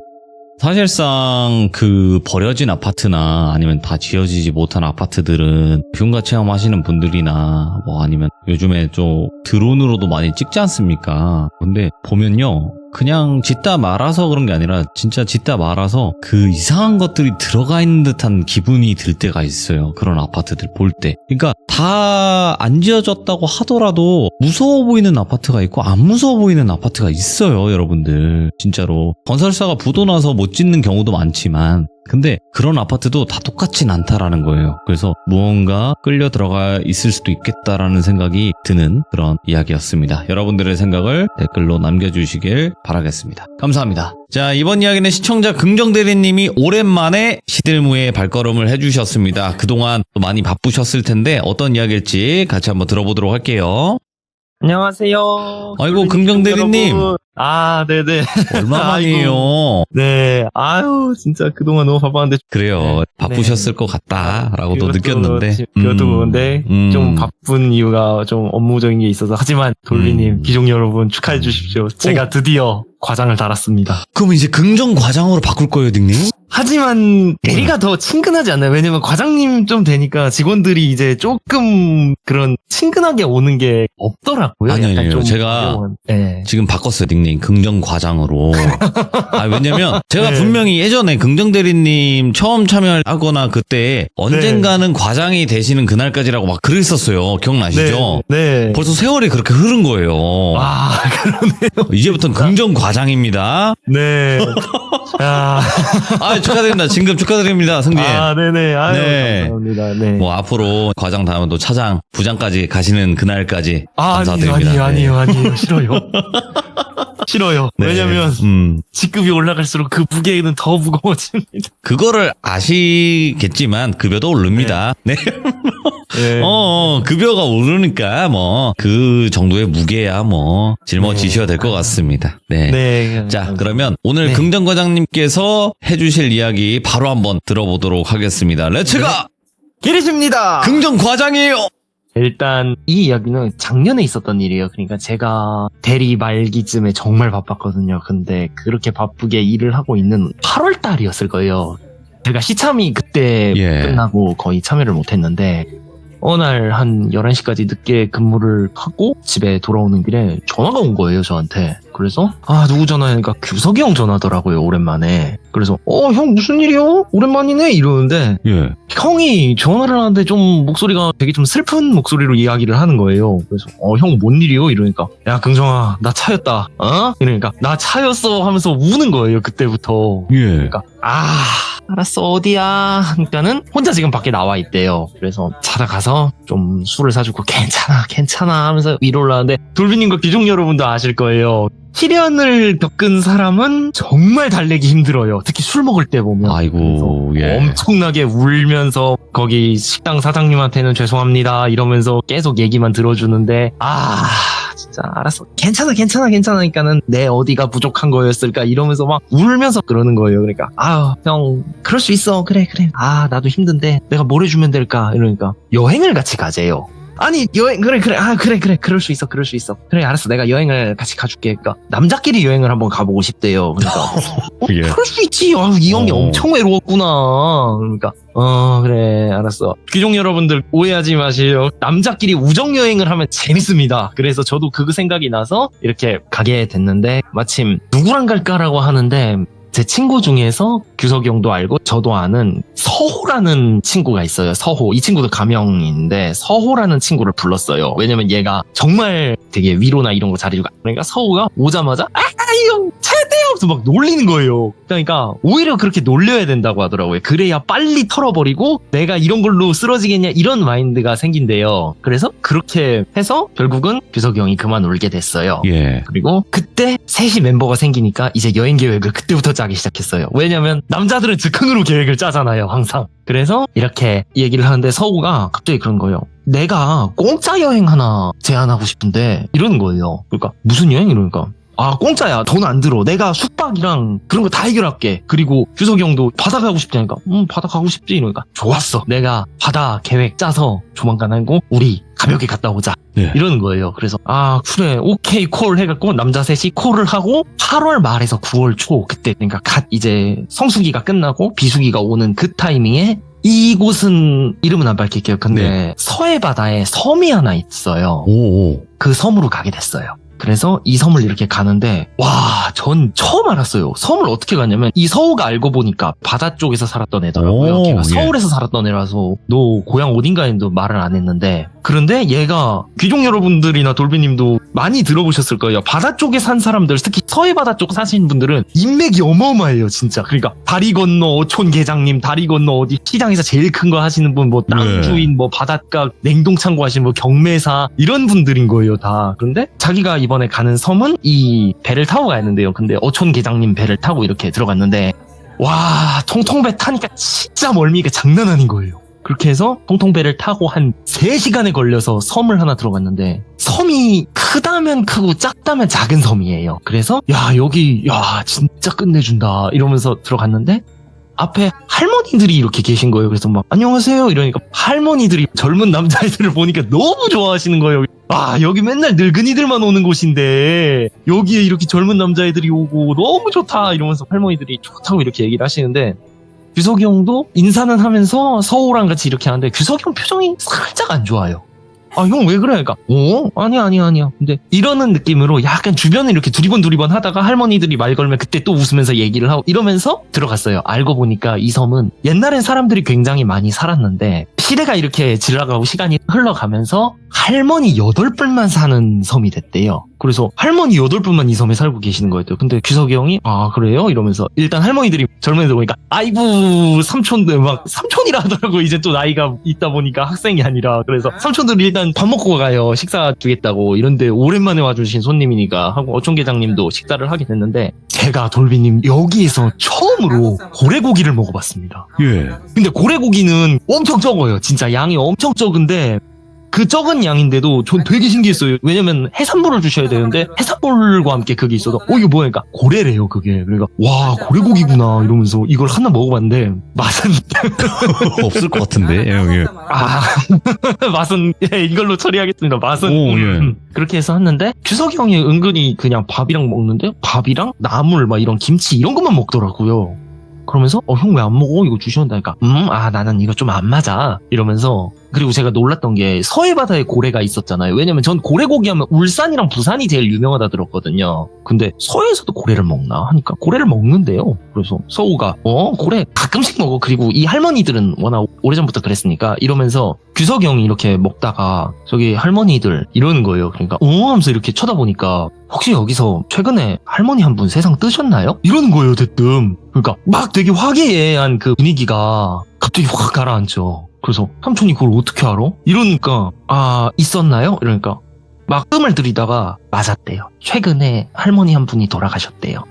사실상 그 버려진 아파트나 아니면 다 지어지지 못한 아파트들은 흉가 체험하시는 분들이나 뭐 아니면 요즘에 좀 드론으로도 많이 찍지 않습니까? 근데 보면요. 그냥 짓다 말아서 그런 게 아니라 진짜 짓다 말아서 그 이상한 것들이 들어가 있는 듯한 기분이 들 때가 있어요. 그런 아파트들 볼 때. 그러니까 다 안 지어졌다고 하더라도 무서워 보이는 아파트가 있고 안 무서워 보이는 아파트가 있어요, 여러분들. 진짜로. 건설사가 부도 나서 못 짓는 경우도 많지만 근데 그런 아파트도 다 똑같진 않다라는 거예요. 그래서 무언가 끌려 들어가 있을 수도 있겠다라는 생각이 드는 그런 이야기였습니다. 여러분들의 생각을 댓글로 남겨주시길 바라겠습니다. 감사합니다. 자, 이번 이야기는 시청자 긍정대리님이 오랜만에 시들무에 발걸음을 해주셨습니다. 그동안 또 많이 바쁘셨을 텐데 어떤 이야기일지 같이 한번 들어보도록 할게요. 안녕하세요. 아이고, 긍정대리님. 아, 네네. 얼마만이에요? 네. 아유, 진짜 그동안 너무 바빴는데. 그래요. 네. 바쁘셨을 것 같다라고도 그것도 느꼈는데. 그것도 그런데 좀 바쁜 이유가 좀 업무적인 게 있어서. 하지만 돌비님, 기종 여러분 축하해 주십시오. 제가 드디어 과장을 달았습니다. 그럼 이제 긍정 과장으로 바꿀 거예요, 닉네임? 하지만 대리가 더 친근하지 않나요? 왜냐면 과장님 좀 되니까 직원들이 이제 조금 그런 친근하게 오는 게 없더라고요. 아니요, 약간 아니요. 좀 제가 어려운. 네. 지금 바꿨어요, 닉네임. 긍정 과장으로. 왜냐면 제가 네. 분명히 예전에 긍정 대리님 처음 참여하거나 그때 언젠가는 과장이 되시는 그날까지라고 막 그랬었어요. 기억나시죠? 네. 벌써 세월이 그렇게 흐른 거예요. 아, 그러네요. 이제부터는 긍정 과장입니다. 네. 아, 축하드립니다. 진급 축하드립니다, 승진. 네네. 아유, 네. 감사합니다. 네. 뭐 앞으로 과장 다음은 또 차장, 부장까지 가시는 그날까지 감사드립니다. 아니에요. 싫어요. 싫어요. 네. 왜냐면 직급이 올라갈수록 그 무게는 더 무거워집니다. 그거를 아시겠지만 급여도 오릅니다. 네. 네. 급여가 오르니까 뭐 그 정도의 무게야 뭐 짊어지셔야 될 것 같습니다. 네. 네. 자, 그러면 오늘 네. 긍정 과장님께서 해주실 이야기 바로 한번 들어보도록 하겠습니다. 렛츠가! 기리십니다. 긍정 과장이에요! 일단 이 이야기는 작년에 있었던 일이에요. 그러니까 제가 대리 말기쯤에 정말 바빴거든요. 근데 그렇게 바쁘게 일을 하고 있는 8월 달이었을 거예요. 제가 시참이 그때 예. 끝나고 거의 참여를 못했는데 어느 날 한 11시까지 늦게 근무를 하고 집에 돌아오는 길에 전화가 온 거예요, 저한테. 그래서 누구 전화니까 규석이 형 전화더라고요, 오랜만에. 그래서 형 무슨 일이요? 오랜만이네? 이러는데 예. 형이 전화를 하는데 좀 목소리가 되게 좀 슬픈 목소리로 이야기를 하는 거예요. 그래서 형 뭔 일이요? 이러니까 야 긍정아 나 차였다. 이러니까 나 차였어 하면서 우는 거예요, 그때부터. 예. 그러니까 알았어 어디야? 그러니까는 혼자 지금 밖에 나와 있대요. 그래서 찾아가서 좀 술을 사주고 괜찮아 하면서 위로를 하는데 돌비님과 귀족 여러분도 아실 거예요. 시련을 겪은 사람은 정말 달래기 힘들어요. 특히 술 먹을 때 보면. 아이고, 예. 엄청나게 울면서 거기 식당 사장님한테는 죄송합니다 이러면서 계속 얘기만 들어주는데 진짜 알았어 괜찮으니까는 내 어디가 부족한 거였을까 이러면서 막 울면서 그러는 거예요. 그러니까 형 그럴 수 있어 그래 나도 힘든데 내가 뭘 해주면 될까 이러니까 여행을 같이 가재요. 아니 여행 그래 그럴 수 있어 그래 알았어 내가 여행을 같이 가줄게. 그러니까 남자끼리 여행을 한번 가보고 싶대요. 그러니까 예. 그럴 수 있지. 이 형이 엄청 외로웠구나. 그러니까 그래 알았어. 귀족 여러분들 오해하지 마세요. 남자끼리 우정 여행을 하면 재밌습니다. 그래서 저도 그 생각이 나서 이렇게 가게 됐는데 마침 누구랑 갈까라고 하는데 제 친구 중에서 규석이 형도 알고 저도 아는 서호라는 친구가 있어요. 서호. 이 친구도 가명인데 서호라는 친구를 불렀어요. 왜냐면 얘가 정말 되게 위로나 이런 거 잘해주고 그러니까 서호가 오자마자 이 형 최대요! 하면서 막 놀리는 거예요. 그러니까 오히려 그렇게 놀려야 된다고 하더라고요. 그래야 빨리 털어버리고 내가 이런 걸로 쓰러지겠냐 이런 마인드가 생긴대요. 그래서 그렇게 해서 결국은 규석이 형이 그만 울게 됐어요. 예. 그리고 그때 셋이 멤버가 생기니까 이제 여행 계획을 그때부터 짜기 시작했어요. 왜냐면 남자들은 즉흥으로 계획을 짜잖아요, 항상. 그래서 이렇게 얘기를 하는데 서우가 갑자기 그런 거예요. 내가 공짜 여행 하나 제안하고 싶은데 이러는 거예요. 그러니까 무슨 여행? 이러니까 아 공짜야, 돈 안 들어, 내가 숙박이랑 그런 거 다 해결할게. 그리고 규석이 형도 바다 가고 싶다니까 바다 가고 싶지 이러니까 좋았어, 내가 바다 계획 짜서 조만간 하고 우리 가볍게 갔다 오자 네. 이러는 거예요. 그래서 아 그래 오케이 콜 해갖고 남자 셋이 콜을 하고 8월 말에서 9월 초 그때 그러니까 갓 이제 성수기가 끝나고 비수기가 오는 그 타이밍에 이곳은 이름은 안 밝힐게요. 근데 서해 바다에 섬이 하나 있어요. 오. 그 섬으로 가게 됐어요. 그래서 이 섬을 이렇게 가는데 와, 전 처음 알았어요. 섬을 어떻게 갔냐면 이 서우가 알고 보니까 바다 쪽에서 살았던 애더라고요. 오, 걔가 예. 서울에서 살았던 애라서 너 고향 어딘가에도 말을 안 했는데, 그런데 얘가 귀족 여러분들이나 돌비님도 많이 들어보셨을 거예요. 바다 쪽에 산 사람들, 특히 서해 바다 쪽 사시는 분들은 인맥이 어마어마해요, 진짜. 그러니까 다리 건너 어촌 계장님, 다리 건너 어디 시장에서 제일 큰 거 하시는 분, 뭐 땅주인, 뭐 바닷가 냉동창고 하시는 뭐 경매사 이런 분들인 거예요, 다. 그런데 자기가 이번에 가는 섬은 이 배를 타고 가는데요. 근데 어촌 계장님 배를 타고 이렇게 들어갔는데 와, 통통배 타니까 진짜 멀미가 장난 아닌 거예요. 그렇게 해서 통통배를 타고 한 3시간에 걸려서 섬을 하나 들어갔는데, 섬이 크다면 크고 작다면 작은 섬이에요. 그래서 야 여기 야 진짜 끝내준다 이러면서 들어갔는데 앞에 할머니들이 이렇게 계신 거예요. 그래서 막 안녕하세요 이러니까 할머니들이 젊은 남자애들을 보니까 너무 좋아하시는 거예요. 아, 여기 맨날 늙은이들만 오는 곳인데 여기에 이렇게 젊은 남자애들이 오고 너무 좋다 이러면서 할머니들이 좋다고 이렇게 얘기를 하시는데, 규석이 형도 인사는 하면서 서우랑 같이 이렇게 하는데 규석이 형 표정이 살짝 안 좋아요. 아, 형 왜 그래? 그러니까 아니야. 근데 이러는 느낌으로 약간 주변을 이렇게 두리번 하다가 할머니들이 말 걸면 그때 또 웃으면서 얘기를 하고 이러면서 들어갔어요. 알고 보니까 이 섬은 옛날엔 사람들이 굉장히 많이 살았는데 시대가 이렇게 지나가고 시간이 흘러가면서 할머니 8분만 사는 섬이 됐대요. 그래서 할머니 8분만 이 섬에 살고 계시는 거였대요. 근데 규석이 형이 아 그래요? 이러면서 일단 할머니들이 젊은 애들 보니까 아이고 삼촌들 막 삼촌이라 하더라고. 이제 또 나이가 있다 보니까 학생이 아니라. 그래서 삼촌들이 일단 밥 먹고 가요. 식사 주겠다고. 이런데 오랜만에 와주신 손님이니까 하고 어촌계장님도 식사를 하게 됐는데, 제가 돌비님 여기에서 처음으로 고래고기를 먹어봤습니다. 예. 근데 고래고기는 엄청 적어요. 진짜 양이 엄청 적은데 그 적은 양인데도 전 되게 신기했어요. 왜냐면 해산물을 주셔야 되는데 해산물과 함께 그게 있어서 이거 뭐야? 그러니까 고래래요 그게. 그러니까 와 고래고기구나 이러면서 이걸 하나 먹어봤는데 맛은 없을 것 같은데. 예. 맛은 이걸로 처리하겠습니다. 맛은 오, 예. 그렇게 해서 했는데 규석이 형이 은근히 그냥 밥이랑 먹는데 밥이랑 나물 막 이런 김치 이런 것만 먹더라고요. 그러면서 형 왜 안 먹어? 이거 주시는다니까. 나는 이거 좀 안 맞아 이러면서. 그리고 제가 놀랐던 게 서해 바다에 고래가 있었잖아요. 왜냐면 전 고래고기 하면 울산이랑 부산이 제일 유명하다 들었거든요. 근데 서해에서도 고래를 먹나 하니까 고래를 먹는데요. 그래서 서우가 고래 가끔씩 먹어. 그리고 이 할머니들은 워낙 오래전부터 그랬으니까 이러면서 규석이 형이 이렇게 먹다가 저기 할머니들 이러는 거예요. 그러니까 하면서 이렇게 쳐다보니까 혹시 여기서 최근에 할머니 한 분 세상 뜨셨나요? 이러는 거예요 대뜸. 그러니까 막 되게 화기애애한 그 분위기가 갑자기 확 가라앉죠. 그래서 삼촌이 그걸 어떻게 알아? 이러니까 있었나요? 이러니까 막 뜸을 들이다가 맞았대요. 최근에 할머니 한 분이 돌아가셨대요.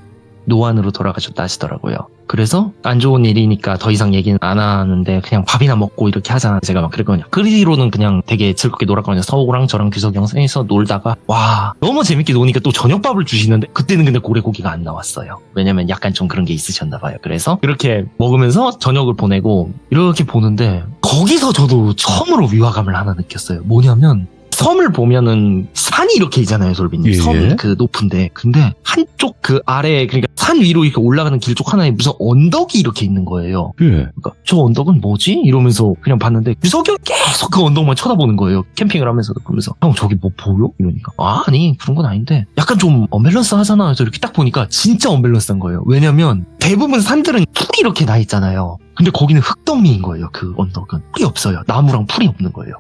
노안으로 돌아가셨다 하시더라고요. 그래서 안 좋은 일이니까 더 이상 얘기는 안 하는데 그냥 밥이나 먹고 이렇게 하자. 제가 막 그랬거든요. 그 뒤로는 그냥 되게 즐겁게 놀았거든요. 서우랑 저랑 규석이 형 셋이서 놀다가 와 너무 재밌게 노니까 또 저녁밥을 주시는데 그때는 근데 고래고기가 안 나왔어요. 왜냐면 약간 좀 그런 게 있으셨나 봐요. 그래서 이렇게 먹으면서 저녁을 보내고 이렇게 보는데 거기서 저도 처음으로 위화감을 하나 느꼈어요. 뭐냐면 섬을 보면은 산이 이렇게 있잖아요, 솔비님. 예. 섬이 그 높은데. 근데 한쪽 그 아래, 그러니까 산 위로 이렇게 올라가는 길 쪽 하나에 무슨 언덕이 이렇게 있는 거예요. 예. 그러니까 저 언덕은 뭐지? 이러면서 그냥 봤는데 규석이 형이 계속 그 언덕만 쳐다보는 거예요. 캠핑을 하면서도. 그러면서 형 저기 뭐 보여? 이러니까 아니 그런 건 아닌데 약간 좀 언밸런스 하잖아. 그래서 이렇게 딱 보니까 진짜 언밸런스한 거예요. 왜냐면 대부분 산들은 풀이 이렇게 나 있잖아요. 근데 거기는 흙더미인 거예요. 그 언덕은 풀이 없어요. 나무랑 풀이 없는 거예요.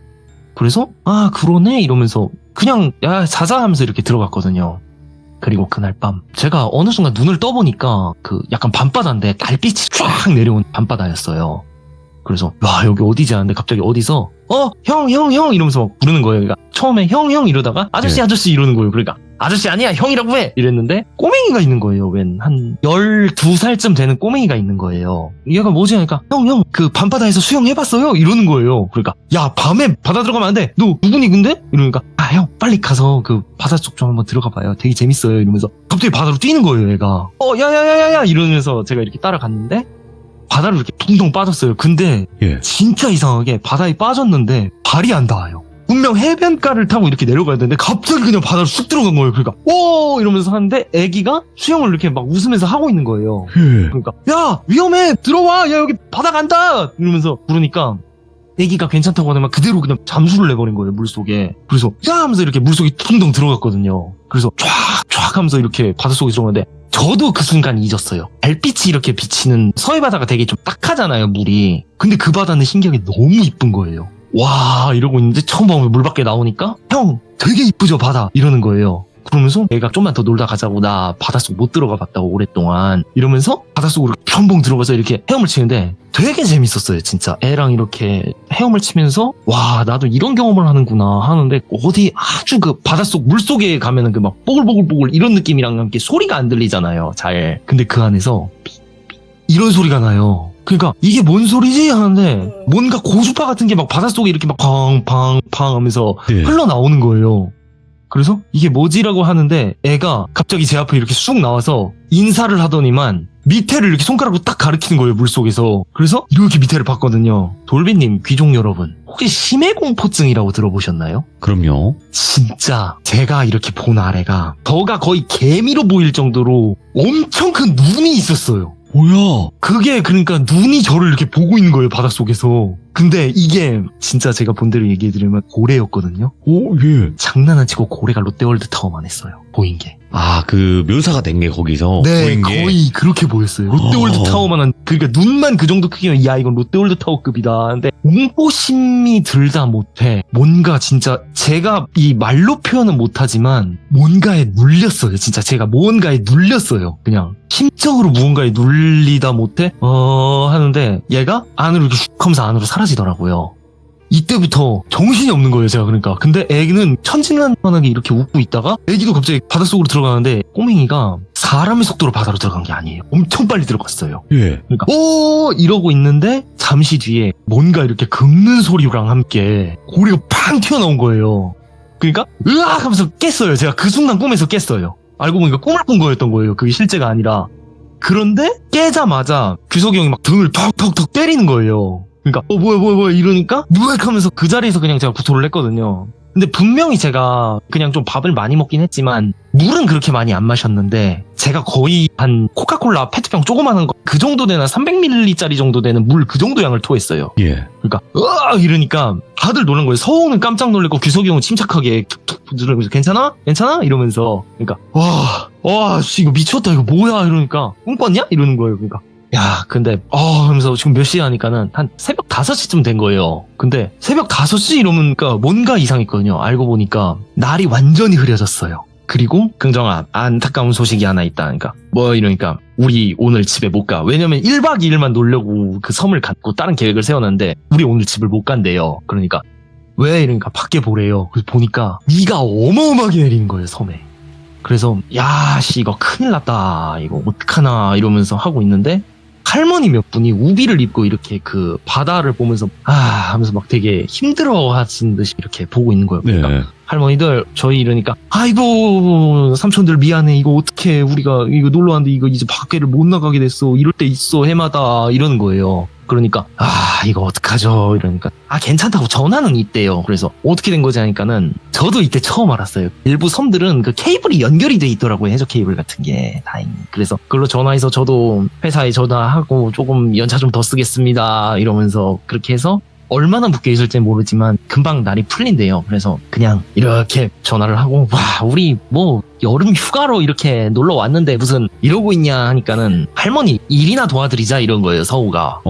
그래서 그러네 이러면서 그냥 자자 하면서 이렇게 들어갔거든요. 그리고 그날 밤 제가 어느 순간 눈을 떠보니까 그 약간 밤바다인데 달빛이 쫙 내려온 밤바다였어요. 그래서 와 여기 어디지 하는데 갑자기 어디서 형 이러면서 막 부르는 거예요. 그러니까 처음에 형 이러다가 아저씨 이러는 거예요. 그러니까 아저씨 아니야 형이라고 해 이랬는데 꼬맹이가 있는 거예요. 웬 한 12살쯤 되는 꼬맹이가 있는 거예요. 얘가 뭐지 하니까 형 그 밤바다에서 수영해봤어요 이러는 거예요. 그러니까 야 밤에 바다 들어가면 안 돼. 너 누구니 근데? 이러니까 아 형 빨리 가서 그 바닷속 좀 한번 들어가 봐요. 되게 재밌어요 이러면서 갑자기 바다로 뛰는 거예요. 얘가 야야야야야 이러면서 제가 이렇게 따라갔는데 바다로 이렇게 둥둥 빠졌어요. 근데 예. 진짜 이상하게 바다에 빠졌는데 발이 안 닿아요. 분명 해변가를 타고 이렇게 내려가야 되는데 갑자기 그냥 바다로 쑥 들어간 거예요. 그러니까 오 이러면서 하는데 애기가 수영을 이렇게 막 웃으면서 하고 있는 거예요. 예. 그러니까 야 위험해 들어와 야 여기 바다 간다 이러면서 부르니까 애기가 괜찮다고 하더만 그대로 그냥 잠수를 내버린 거예요 물속에. 그래서 야 하면서 이렇게 물속에 퉁퉁 들어갔거든요. 그래서 쫙쫙 하면서 이렇게 바닷속에 들어갔는데 저도 그 순간 잊었어요. 달빛이 이렇게 비치는 서해 바다가 되게 좀 딱하잖아요 물이. 근데 그 바다는 신기하게 너무 이쁜 거예요. 와 이러고 있는데 처음 보면 물 밖에 나오니까 형 되게 이쁘죠 바다 이러는 거예요. 그러면서 애가 좀만 더 놀다 가자고 나 바닷속 못 들어가 봤다고 오랫동안 이러면서 바닷속으로 편봉 들어가서 이렇게 헤엄을 치는데 되게 재밌었어요 진짜. 애랑 이렇게 헤엄을 치면서 와 나도 이런 경험을 하는구나 하는데 어디 아주 그 바닷속 물속에 가면은 그 막 뽀글뽀글뽀글 이런 느낌이랑 함께 소리가 안 들리잖아요 잘. 근데 그 안에서 이런 소리가 나요. 그러니까 이게 뭔 소리지 하는데 뭔가 고주파 같은 게 막 바닷속에 이렇게 막 팡팡팡 하면서 예. 흘러나오는 거예요. 그래서 이게 뭐지라고 하는데 애가 갑자기 제 앞에 이렇게 쑥 나와서 인사를 하더니만 밑에를 이렇게 손가락으로 딱 가리키는 거예요 물속에서. 그래서 이렇게 밑에를 봤거든요. 돌비님 귀족 여러분 혹시 심해공포증이라고 들어보셨나요? 그럼요. 진짜 제가 이렇게 본 아래가 저가 거의 개미로 보일 정도로 엄청 큰 눈이 있었어요. 뭐야? 그게 그러니까 눈이 저를 이렇게 보고 있는 거예요 바닷속에서. 근데 이게 진짜 제가 본 대로 얘기해드리면 고래였거든요. 오, 예. 장난 안 치고 고래가 롯데월드 타워만 했어요 보인 게. 아, 그 묘사가 된 게 거기서 네 보인 게. 거의 그렇게 보였어요. 롯데월드 타워만한 그러니까 눈만 그 정도 크기면 야 이건 롯데월드 타워급이다. 근데 공포심이 들다 못해 뭔가 진짜 제가 이 말로 표현은 못하지만 뭔가에 눌렸어요. 진짜 제가 뭔가에 눌렸어요. 그냥 심적으로 무언가에 눌리다 못해 하는데 얘가 안으로 이렇게 슉 하면서 안으로 사라지더라고요. 이때부터 정신이 없는 거예요 제가. 그러니까 근데 애기는 천진난만하게 이렇게 웃고 있다가 애기도 갑자기 바닷속으로 들어가는데 꼬맹이가 사람의 속도로 바다로 들어간 게 아니에요. 엄청 빨리 들어갔어요. 예. 그러니까 오 이러고 있는데 잠시 뒤에 뭔가 이렇게 긁는 소리랑 함께 고리가 팡 튀어나온 거예요. 그러니까 으악 하면서 깼어요. 제가 그 순간 꿈에서 깼어요. 알고 보니까 꿈을 꾼 거였던 거예요. 그게 실제가 아니라. 그런데 깨자마자 규석이 형이 막 등을 턱턱턱 때리는 거예요. 그러니까 뭐야 이러니까 누액 하면서 그 자리에서 그냥 제가 구토를 했거든요. 근데 분명히 제가 그냥 좀 밥을 많이 먹긴 했지만 물은 그렇게 많이 안 마셨는데 제가 거의 한 코카콜라 페트병 조그마한 거 그 정도 되나 300ml짜리 정도 되는 물 그 정도 양을 토했어요. 예. 그러니까 으악 이러니까 다들 놀란 거예요. 서호는 깜짝 놀랐고 규석이 형은 침착하게 툭툭 부드러면서 괜찮아? 이러면서 그러니까 와 이거 미쳤다 이거 뭐야 이러니까 꿈 꿨냐? 이러는 거예요. 그러니까 야 근데 하면서 지금 몇 시에 하니까는 한 새벽 5시쯤 된 거예요. 근데 새벽 5시 이러니까 뭔가 이상했거든요. 알고 보니까 날이 완전히 흐려졌어요. 그리고 긍정아 안타까운 소식이 하나 있다. 그러니까 뭐 이러니까 우리 오늘 집에 못 가. 왜냐면 1박 2일만 놀려고 그 섬을 갔고 다른 계획을 세웠는데 우리 오늘 집을 못 간대요. 그러니까 왜 이러니까 밖에 보래요. 그래서 보니까 비가 어마어마하게 내리는 거예요 섬에. 그래서 야씨 이거 큰일 났다 이거 어떡하나 이러면서 하고 있는데 할머니 몇 분이 우비를 입고 이렇게 그 바다를 보면서 하면서 막 되게 힘들어 하신 듯이 이렇게 보고 있는 거예요. 그러니까 네. 할머니들 저희 이러니까 아이고 삼촌들 미안해 이거 어떻게 우리가 이거 놀러 왔는데 이거 이제 밖에를 못 나가게 됐어 이럴 때 있어 해마다 이러는 거예요. 그러니까 이거 어떡하죠 이러니까 괜찮다고 전화는 있대요. 그래서 어떻게 된 거지 하니까는 저도 이때 처음 알았어요. 일부 섬들은 그 케이블이 연결이 돼 있더라고요. 해저 케이블 같은 게 다행히. 그래서 그걸로 전화해서 저도 회사에 전화하고 조금 연차 좀 더 쓰겠습니다 이러면서 그렇게 해서 얼마나 묶여 있을지 모르지만 금방 날이 풀린대요. 그래서 그냥 이렇게 전화를 하고 우리 뭐 여름 휴가로 이렇게 놀러 왔는데 무슨 이러고 있냐 하니까는 할머니 일이나 도와드리자 이런 거예요. 서우가.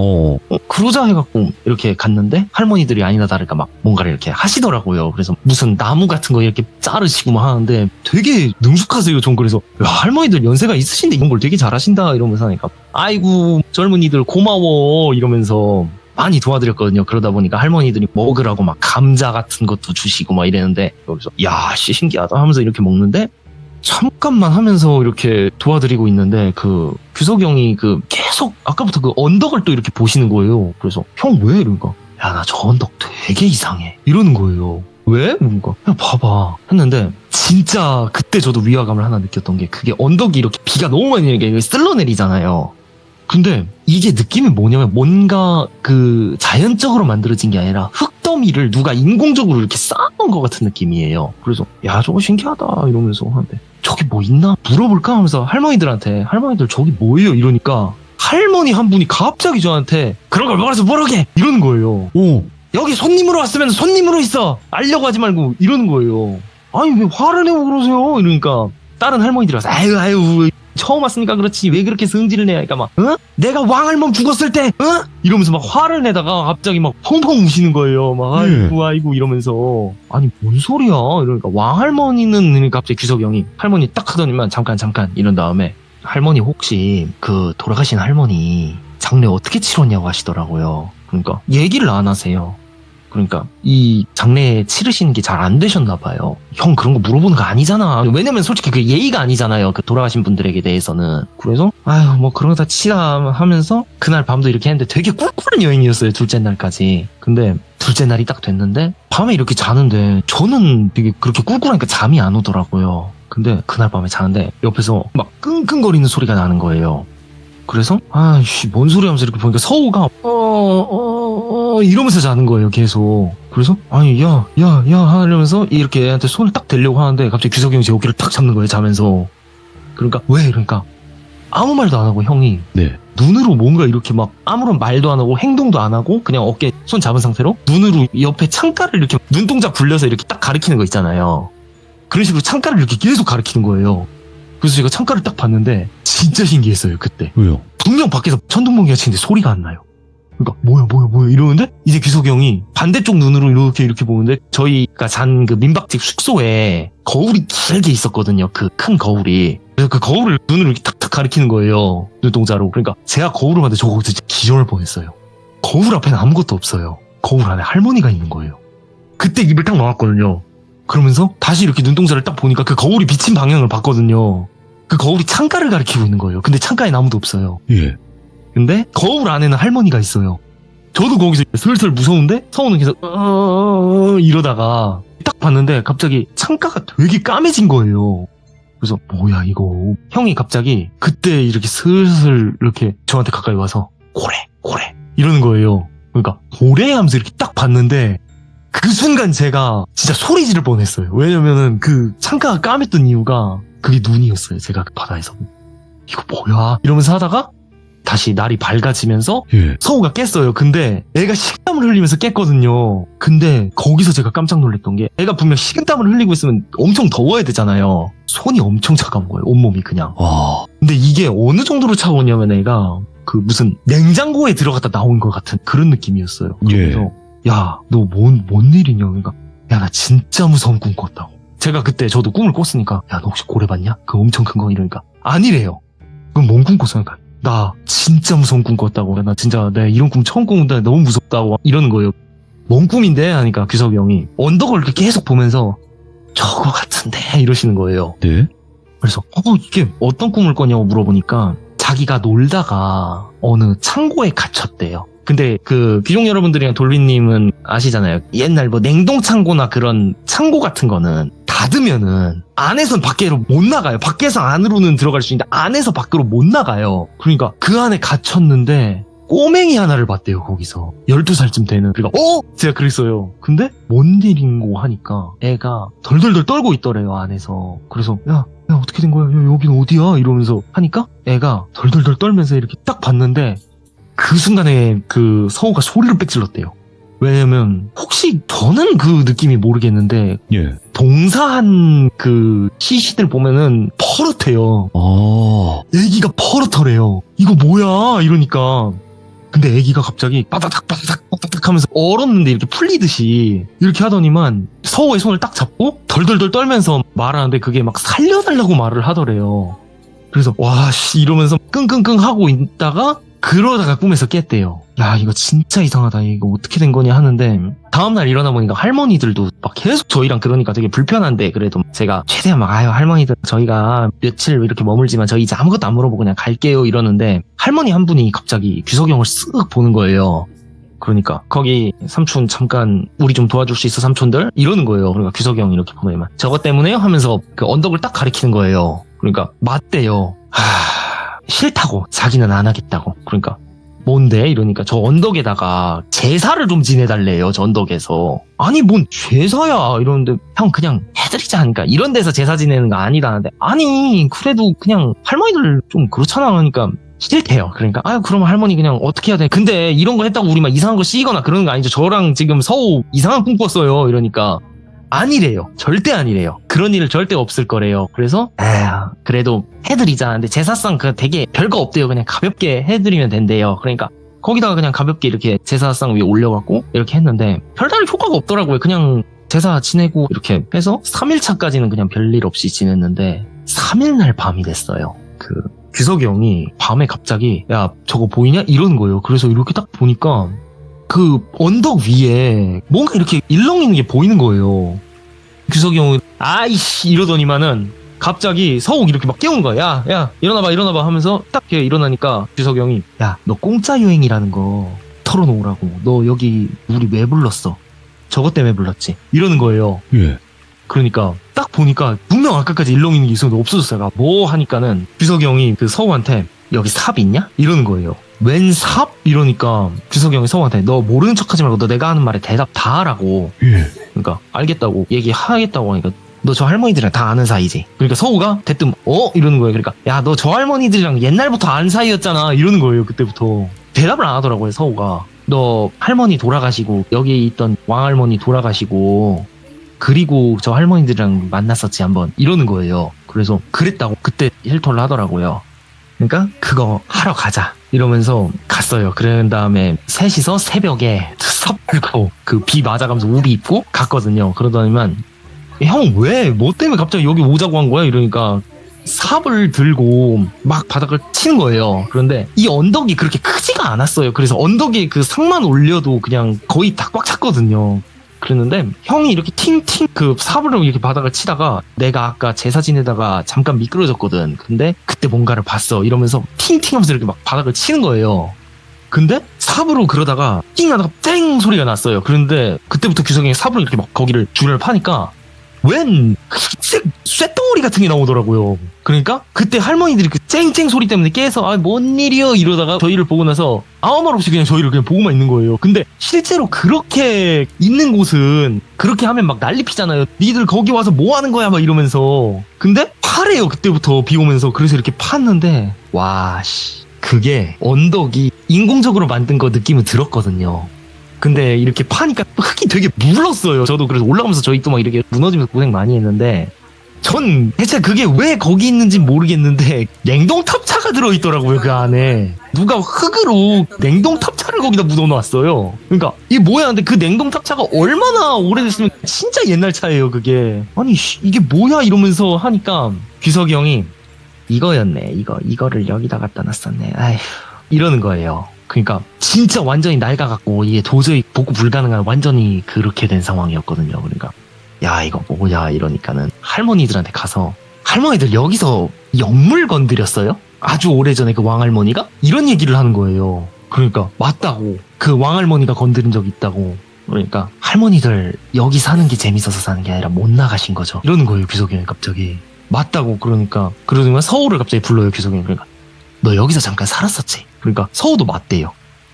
그러자 해갖고 이렇게 갔는데 할머니들이 아니나 다를까 막 뭔가를 이렇게 하시더라고요. 그래서 무슨 나무 같은 거 이렇게 자르시고 막 하는데 되게 능숙하세요. 전 그래서 야, 할머니들 연세가 있으신데 이런 걸 되게 잘하신다 이러면서 하니까 아이고 젊은이들 고마워 이러면서 많이 도와드렸거든요. 그러다 보니까 할머니들이 먹으라고 막 감자 같은 것도 주시고 막 이랬는데 그래서 야 씨 신기하다 하면서 이렇게 먹는데 잠깐만 하면서 이렇게 도와드리고 있는데 그 규석이 형이 그 계속 아까부터 그 언덕을 또 이렇게 보시는 거예요. 그래서 형 왜? 이러니까 야 나 저 언덕 되게 이상해 이러는 거예요. 왜? 그러니까 야 봐봐 했는데 진짜 그때 저도 위화감을 하나 느꼈던 게 그게 언덕이 이렇게 비가 너무 많이 이렇게 쓸러내리잖아요. 근데 이게 느낌이 뭐냐면 뭔가 그 자연적으로 만들어진 게 아니라 흙더미를 누가 인공적으로 이렇게 쌓아놓은 것 같은 느낌이에요. 그래서 야 저거 신기하다 이러면서 하는데 저기 뭐 있나 물어볼까 하면서 할머니들한테 할머니들 저기 뭐예요 이러니까 할머니 한 분이 갑자기 저한테 그런 걸 말해서 모르게 이러는 거예요. 오. 여기 손님으로 왔으면 손님으로 있어 알려고 하지 말고 이러는 거예요. 아니 왜 화를 내고 그러세요 이러니까 다른 할머니들이 와서 아유 처음 왔으니까 그렇지 왜 그렇게 성질을 내니까 막 내가 왕할멈 죽었을 때 이러면서 막 화를 내다가 갑자기 막 펑펑 우시는 거예요. 막 아이고 이러면서 아니 뭔 소리야 이러니까 왕할머니는 그러니까 갑자기 규석이 형이 할머니 딱 하더니만 잠깐 이런 다음에 할머니 혹시 그 돌아가신 할머니 장례 어떻게 치렀냐고 하시더라고요. 그러니까 얘기를 안 하세요. 그러니까 이 장례 치르시는 게 잘 안 되셨나 봐요. 형 그런 거 물어보는 거 아니잖아. 왜냐면 솔직히 그 예의가 아니잖아요. 그 돌아가신 분들에게 대해서는. 그래서 아유 뭐 그런 거 다 치라 하면서 그날 밤도 이렇게 했는데 되게 꿀꿀한 여행이었어요. 둘째 날까지. 근데 둘째 날이 딱 됐는데 밤에 이렇게 자는데 저는 되게 그렇게 꿀꿀하니까 잠이 안 오더라고요. 근데 그날 밤에 자는데 옆에서 막 끙끙거리는 소리가 나는 거예요. 그래서 아이씨 뭔 소리 하면서 이렇게 보니까 서우가 이러면서 자는 거예요 계속. 그래서 아니 야 하려면서 이렇게 애한테 손을 딱 대려고 하는데 갑자기 규석이 형이 제 어깨를 탁 잡는 거예요 자면서. 그러니까 왜 이러니까 아무 말도 안 하고 형이 네. 눈으로 뭔가 이렇게 막 아무런 말도 안 하고 행동도 안 하고 그냥 어깨 손 잡은 상태로 눈으로 옆에 창가를 이렇게 눈동자 굴려서 이렇게 딱 가리키는 거 있잖아요. 그런 식으로 창가를 이렇게 계속 가리키는 거예요. 그래서 제가 창가를 딱 봤는데 진짜 신기했어요 그때. 왜요? 분명 밖에서 천둥번개가 치는데 소리가 안 나요. 그러니까 뭐야 이러는데 이제 규석이 형이 반대쪽 눈으로 이렇게 보는데 저희가 잔 그 민박집 숙소에 거울이 길게 있었거든요. 그 큰 거울이. 그래서 그 거울을 눈으로 이렇게 탁탁 가리키는 거예요. 눈동자로. 그러니까 제가 거울을 봤는데 저 거기서 진짜 기절할 뻔했어요. 거울 앞에는 아무것도 없어요. 거울 안에 할머니가 있는 거예요. 그때 입을 딱 막았거든요. 그러면서 다시 이렇게 눈동자를 딱 보니까 그 거울이 비친 방향을 봤거든요. 그 거울이 창가를 가리키고 있는 거예요. 근데 창가엔 아무도 없어요. 예. 근데 거울 안에는 할머니가 있어요. 저도 거기서 슬슬 무서운데 서우는 계속 이러다가 딱 봤는데 갑자기 창가가 되게 까매진 거예요. 그래서 뭐야 이거. 형이 갑자기 그때 이렇게 슬슬 이렇게 저한테 가까이 와서 고래 이러는 거예요. 그러니까 고래 하면서 이렇게 딱 봤는데 그 순간 제가 진짜 소리 지를 뻔했어요. 왜냐면은 그 창가가 까맸던 이유가 그게 눈이었어요. 제가 그 바다에서 이거 뭐야 이러면서 하다가 다시 날이 밝아지면서 예. 서우가 깼어요. 근데 애가 식땀을 흘리면서 깼거든요. 근데 거기서 제가 깜짝 놀랐던 게 애가 분명 식은땀을 흘리고 있으면 엄청 더워야 되잖아요. 손이 엄청 차가운 거예요. 온몸이 그냥. 와. 근데 이게 어느 정도로 차가웠냐면 애가 그 무슨 냉장고에 들어갔다 나온 것 같은 그런 느낌이었어요. 그래서 야, 너 뭔 일이냐? 그러니까 야, 나 진짜 무서운 꿈 꿨다고. 제가 그때 저도 꿈을 꿨으니까 야, 너 혹시 고래 봤냐? 그 엄청 큰 거 이러니까 아니래요. 그럼 뭔 꿈 꿨어? 그러니까 나 진짜 무서운 꿈 꿨다고. 나 진짜 내가 이런 꿈 처음 꿨는데 너무 무섭다고 이러는 거예요. 뭔 꿈인데? 하니까 규석이 형이 언덕을 이렇게 계속 보면서 저거 같은데 이러시는 거예요. 네. 그래서 이게 어떤 꿈을 꿨냐고 물어보니까 자기가 놀다가 어느 창고에 갇혔대요. 근데 그 귀족 여러분들이랑 돌비님은 아시잖아요. 옛날 뭐 냉동창고나 그런 창고 같은 거는 닫으면은 안에선 밖으로 못 나가요. 밖에서 안으로는 들어갈 수 있는데 안에서 밖으로 못 나가요. 그러니까 그 안에 갇혔는데 꼬맹이 하나를 봤대요. 거기서 12살쯤 되는. 그러니까 제가 그랬어요. 근데 뭔 일인고 하니까 애가 덜덜덜 떨고 있더래요. 안에서. 그래서 야 어떻게 된 거야? 야, 여긴 어디야? 이러면서 하니까 애가 덜덜덜 떨면서 이렇게 딱 봤는데 그 순간에 그 서우가 소리를 빽질렀대요. 왜냐면 혹시 저는 그 느낌이 모르겠는데 예. 동사한 그 CC들 보면은 퍼렇대요. 애기가 퍼렇더래요. 이거 뭐야? 이러니까 근데 애기가 갑자기 빠다닥 하면서 얼었는데 이렇게 풀리듯이 이렇게 하더니만 서우의 손을 딱 잡고 덜덜덜 떨면서 말하는데 그게 막 살려달라고 말을 하더래요. 그래서 와씨 이러면서 끙끙끙 하고 있다가 그러다가 꿈에서 깼대요. 야, 이거 진짜 이상하다. 이거 어떻게 된 거냐 하는데 다음날 일어나 보니까 할머니들도 막 계속 저희랑 그러니까 되게 불편한데 그래도 제가 최대한 막 아유 할머니들 저희가 며칠 이렇게 머물지만 저희 이제 아무것도 안 물어보고 그냥 갈게요 이러는데 할머니 한 분이 갑자기 규석이 형을 쓱 보는 거예요. 그러니까 거기 삼촌 잠깐 우리 좀 도와줄 수 있어 삼촌들? 이러는 거예요. 그러니까 규석이 형이 이렇게 보내면 저것 때문에요? 하면서 그 언덕을 딱 가리키는 거예요. 그러니까 맞대요. 싫다고 자기는 안 하겠다고. 그러니까 뭔데? 이러니까 저 언덕에다가 제사를 좀 지내달래요. 저 언덕에서. 아니 뭔 제사야 이러는데 형 그냥 해드리자 하니까 이런 데서 제사 지내는 거 아니라는데 아니 그래도 그냥 할머니들 좀 그렇잖아 하니까 싫대요. 그러니까 아유 그럼 할머니 그냥 어떻게 해야 돼? 근데 이런 거 했다고 우리 막 이상한 거 씌거나 그러는 거 아니죠? 저랑 지금 서우 이상한 꿈 꿨어요. 이러니까 아니래요. 절대 아니래요. 그런 일 절대 없을 거래요. 그래서 에휴 그래도 해드리자. 근데 제사상 그 되게 별거 없대요. 그냥 가볍게 해드리면 된대요. 그러니까 거기다가 그냥 가볍게 이렇게 제사상 위에 올려갖고 이렇게 했는데 별다른 효과가 없더라고요. 그냥 제사 지내고 이렇게 해서 3일차까지는 그냥 별일 없이 지냈는데 3일날 밤이 됐어요. 그 규석이 형이 밤에 갑자기 야 저거 보이냐? 이러는 거예요. 그래서 이렇게 딱 보니까 그 언덕 위에 뭔가 이렇게 일렁이는 게 보이는 거예요. 규석이 형은 아이씨 이러더니만은 갑자기 서욱 이렇게 막 깨운 거야. 야 일어나봐 하면서 딱 이렇게 일어나니까 규석이 형이 야 너 공짜 여행이라는 거 털어놓으라고. 너 여기 우리 왜 불렀어? 저것 때문에 불렀지. 이러는 거예요. 예. 그러니까 딱 보니까 분명 아까까지 일렁이는 게 있었는데 없어졌어요. 뭐 하니까는 규석이 형이 그 서우한테 여기 삽 있냐? 이러는 거예요. 웬 삽? 이러니까 규석이 형이 서우한테 너 모르는 척하지 말고 너 내가 하는 말에 대답 다 하라고. 예. 그러니까 알겠다고 얘기하겠다고 하니까 너 저 할머니들이랑 다 아는 사이지. 그러니까 서우가 대뜸 이러는 거예요. 그러니까 야 너 저 할머니들이랑 옛날부터 아는 사이였잖아 이러는 거예요. 그때부터 대답을 안 하더라고요. 서우가 너 할머니 돌아가시고 여기 있던 왕할머니 돌아가시고 그리고 저 할머니들이랑 만났었지 한번 이러는 거예요. 그래서 그랬다고 그때 힐토를 하더라고요. 그러니까 그거 하러 가자 이러면서 갔어요. 그런 다음에 셋이서 새벽에 삽 들고 그 비 맞아가면서 우비 입고 갔거든요. 그러더니만 형 왜? 뭐 때문에 갑자기 여기 오자고 한 거야? 이러니까 삽을 들고 막 바닥을 치는 거예요. 그런데 이 언덕이 그렇게 크지가 않았어요. 그래서 언덕에 그 상만 올려도 그냥 거의 다 꽉 찼거든요. 그랬는데 형이 이렇게 팅팅 그 삽으로 이렇게 바닥을 치다가 내가 아까 제사 지내다가 잠깐 미끄러졌거든. 근데 그때 뭔가를 봤어. 이러면서 팅팅 하면서 이렇게 막 바닥을 치는 거예요. 근데 삽으로 그러다가 띵 하다가 땡 소리가 났어요. 그런데 그때부터 규석이 삽으로 이렇게 막 거기를 줄을 파니까 웬 흰색 쇳덩어리 같은 게 나오더라고요. 그러니까 그때 할머니들이 그 쨍쨍 소리 때문에 깨서 뭔 일이여 이러다가 저희를 보고 나서 아무 말 없이 그냥 저희를 그냥 보고만 있는 거예요. 근데 실제로 그렇게 있는 곳은 그렇게 하면 막 난리 피잖아요. 니들 거기 와서 뭐 하는 거야 막 이러면서. 근데 파래요. 그때부터 비 오면서. 그래서 이렇게 팠는데 와 씨 그게 언덕이 인공적으로 만든 거 느낌은 들었거든요. 근데 이렇게 파니까 흙이 되게 물렀어요. 저도 그래서 올라가면서 저희 또 막 이렇게 무너지면서 고생 많이 했는데 전 대체 그게 왜 거기 있는지 모르겠는데 냉동탑차가 들어있더라고요. 그 안에 누가 흙으로 냉동탑차를 거기다 묻어놨어요. 그러니까 이게 뭐야? 근데 그 냉동탑차가 얼마나 오래됐으면 진짜 옛날 차예요. 그게 아니 이게 뭐야 이러면서 하니까 규석이 형이 이거였네. 이거를 여기다 갖다 놨었네. 아휴 이러는 거예요. 그러니까 진짜 완전히 낡아갖고 이게 도저히 복구 불가능한 완전히 그렇게 된 상황이었거든요. 그러니까 야 이거 뭐냐 이러니까는 할머니들한테 가서 할머니들 여기서 영물 건드렸어요? 아주 오래전에 그 왕할머니가? 이런 얘기를 하는 거예요. 그러니까 맞다고. 그 왕할머니가 건드린 적 있다고. 그러니까 할머니들 여기 사는 게 재밌어서 사는 게 아니라 못 나가신 거죠. 이러는 거예요. 규석이 형이 갑자기. 맞다고. 그러니까 그러더니만 서울을 갑자기 불러요. 규석이 형이. 그러니까 너 여기서 잠깐 살았었지? 그러니까 서우도 맞대요.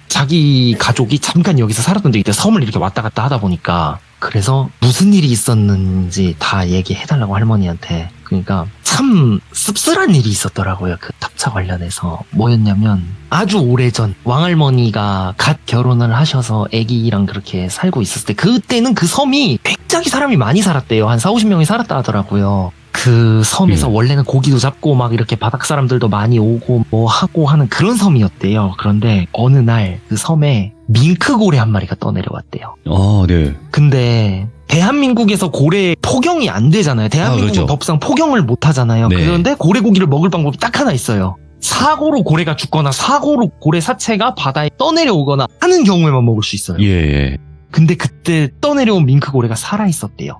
자기 가족이 잠깐 여기서 살았던 적이 있대. 섬을 이렇게 왔다 갔다 하다 보니까. 그래서 무슨 일이 있었는지 다 얘기해달라고 할머니한테. 그러니까 참 씁쓸한 일이 있었더라고요. 그 탑차 관련해서. 뭐였냐면 아주 오래전 왕할머니가 갓 결혼을 하셔서 아기랑 그렇게 살고 있었을 때 그때는 그 섬이 굉장히 사람이 많이 살았대요. 한 40-50명이 살았다 하더라고요. 그 섬에서 원래는 고기도 잡고 막 이렇게 바닥 사람들도 많이 오고 뭐 하고 하는 그런 섬이었대요. 그런데 어느 날 그 섬에 밍크고래 한 마리가 떠내려왔대요. 아, 네. 근데 대한민국에서 고래 포경이 안 되잖아요. 대한민국은 그렇죠. 법상 포경을 못 하잖아요. 네. 그런데 고래 고기를 먹을 방법이 딱 하나 있어요. 사고로 고래가 죽거나 사고로 고래 사체가 바다에 떠내려오거나 하는 경우에만 먹을 수 있어요. 예. 근데 그때 떠내려온 밍크고래가 살아있었대요.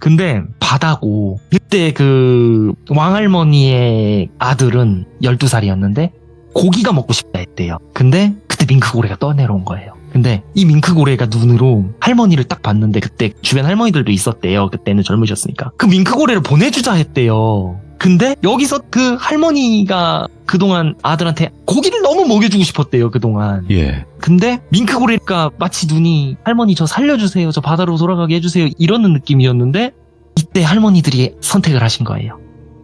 근데 바다고 그때 그 왕할머니의 아들은 12살이었는데 고기가 먹고 싶다 했대요. 근데 그때 밍크고래가 떠내려온 거예요. 근데 이 밍크고래가 눈으로 할머니를 딱 봤는데 그때 주변 할머니들도 있었대요. 그때는 젊으셨으니까. 그 밍크고래를 보내주자 했대요. 근데 여기서 그 할머니가 그동안 아들한테 고기를 너무 먹여주고 싶었대요. 그동안. 예. 근데 밍크고래가 마치 눈이 할머니 저 살려주세요. 저 바다로 돌아가게 해주세요. 이러는 느낌이었는데 이때 할머니들이 선택을 하신 거예요.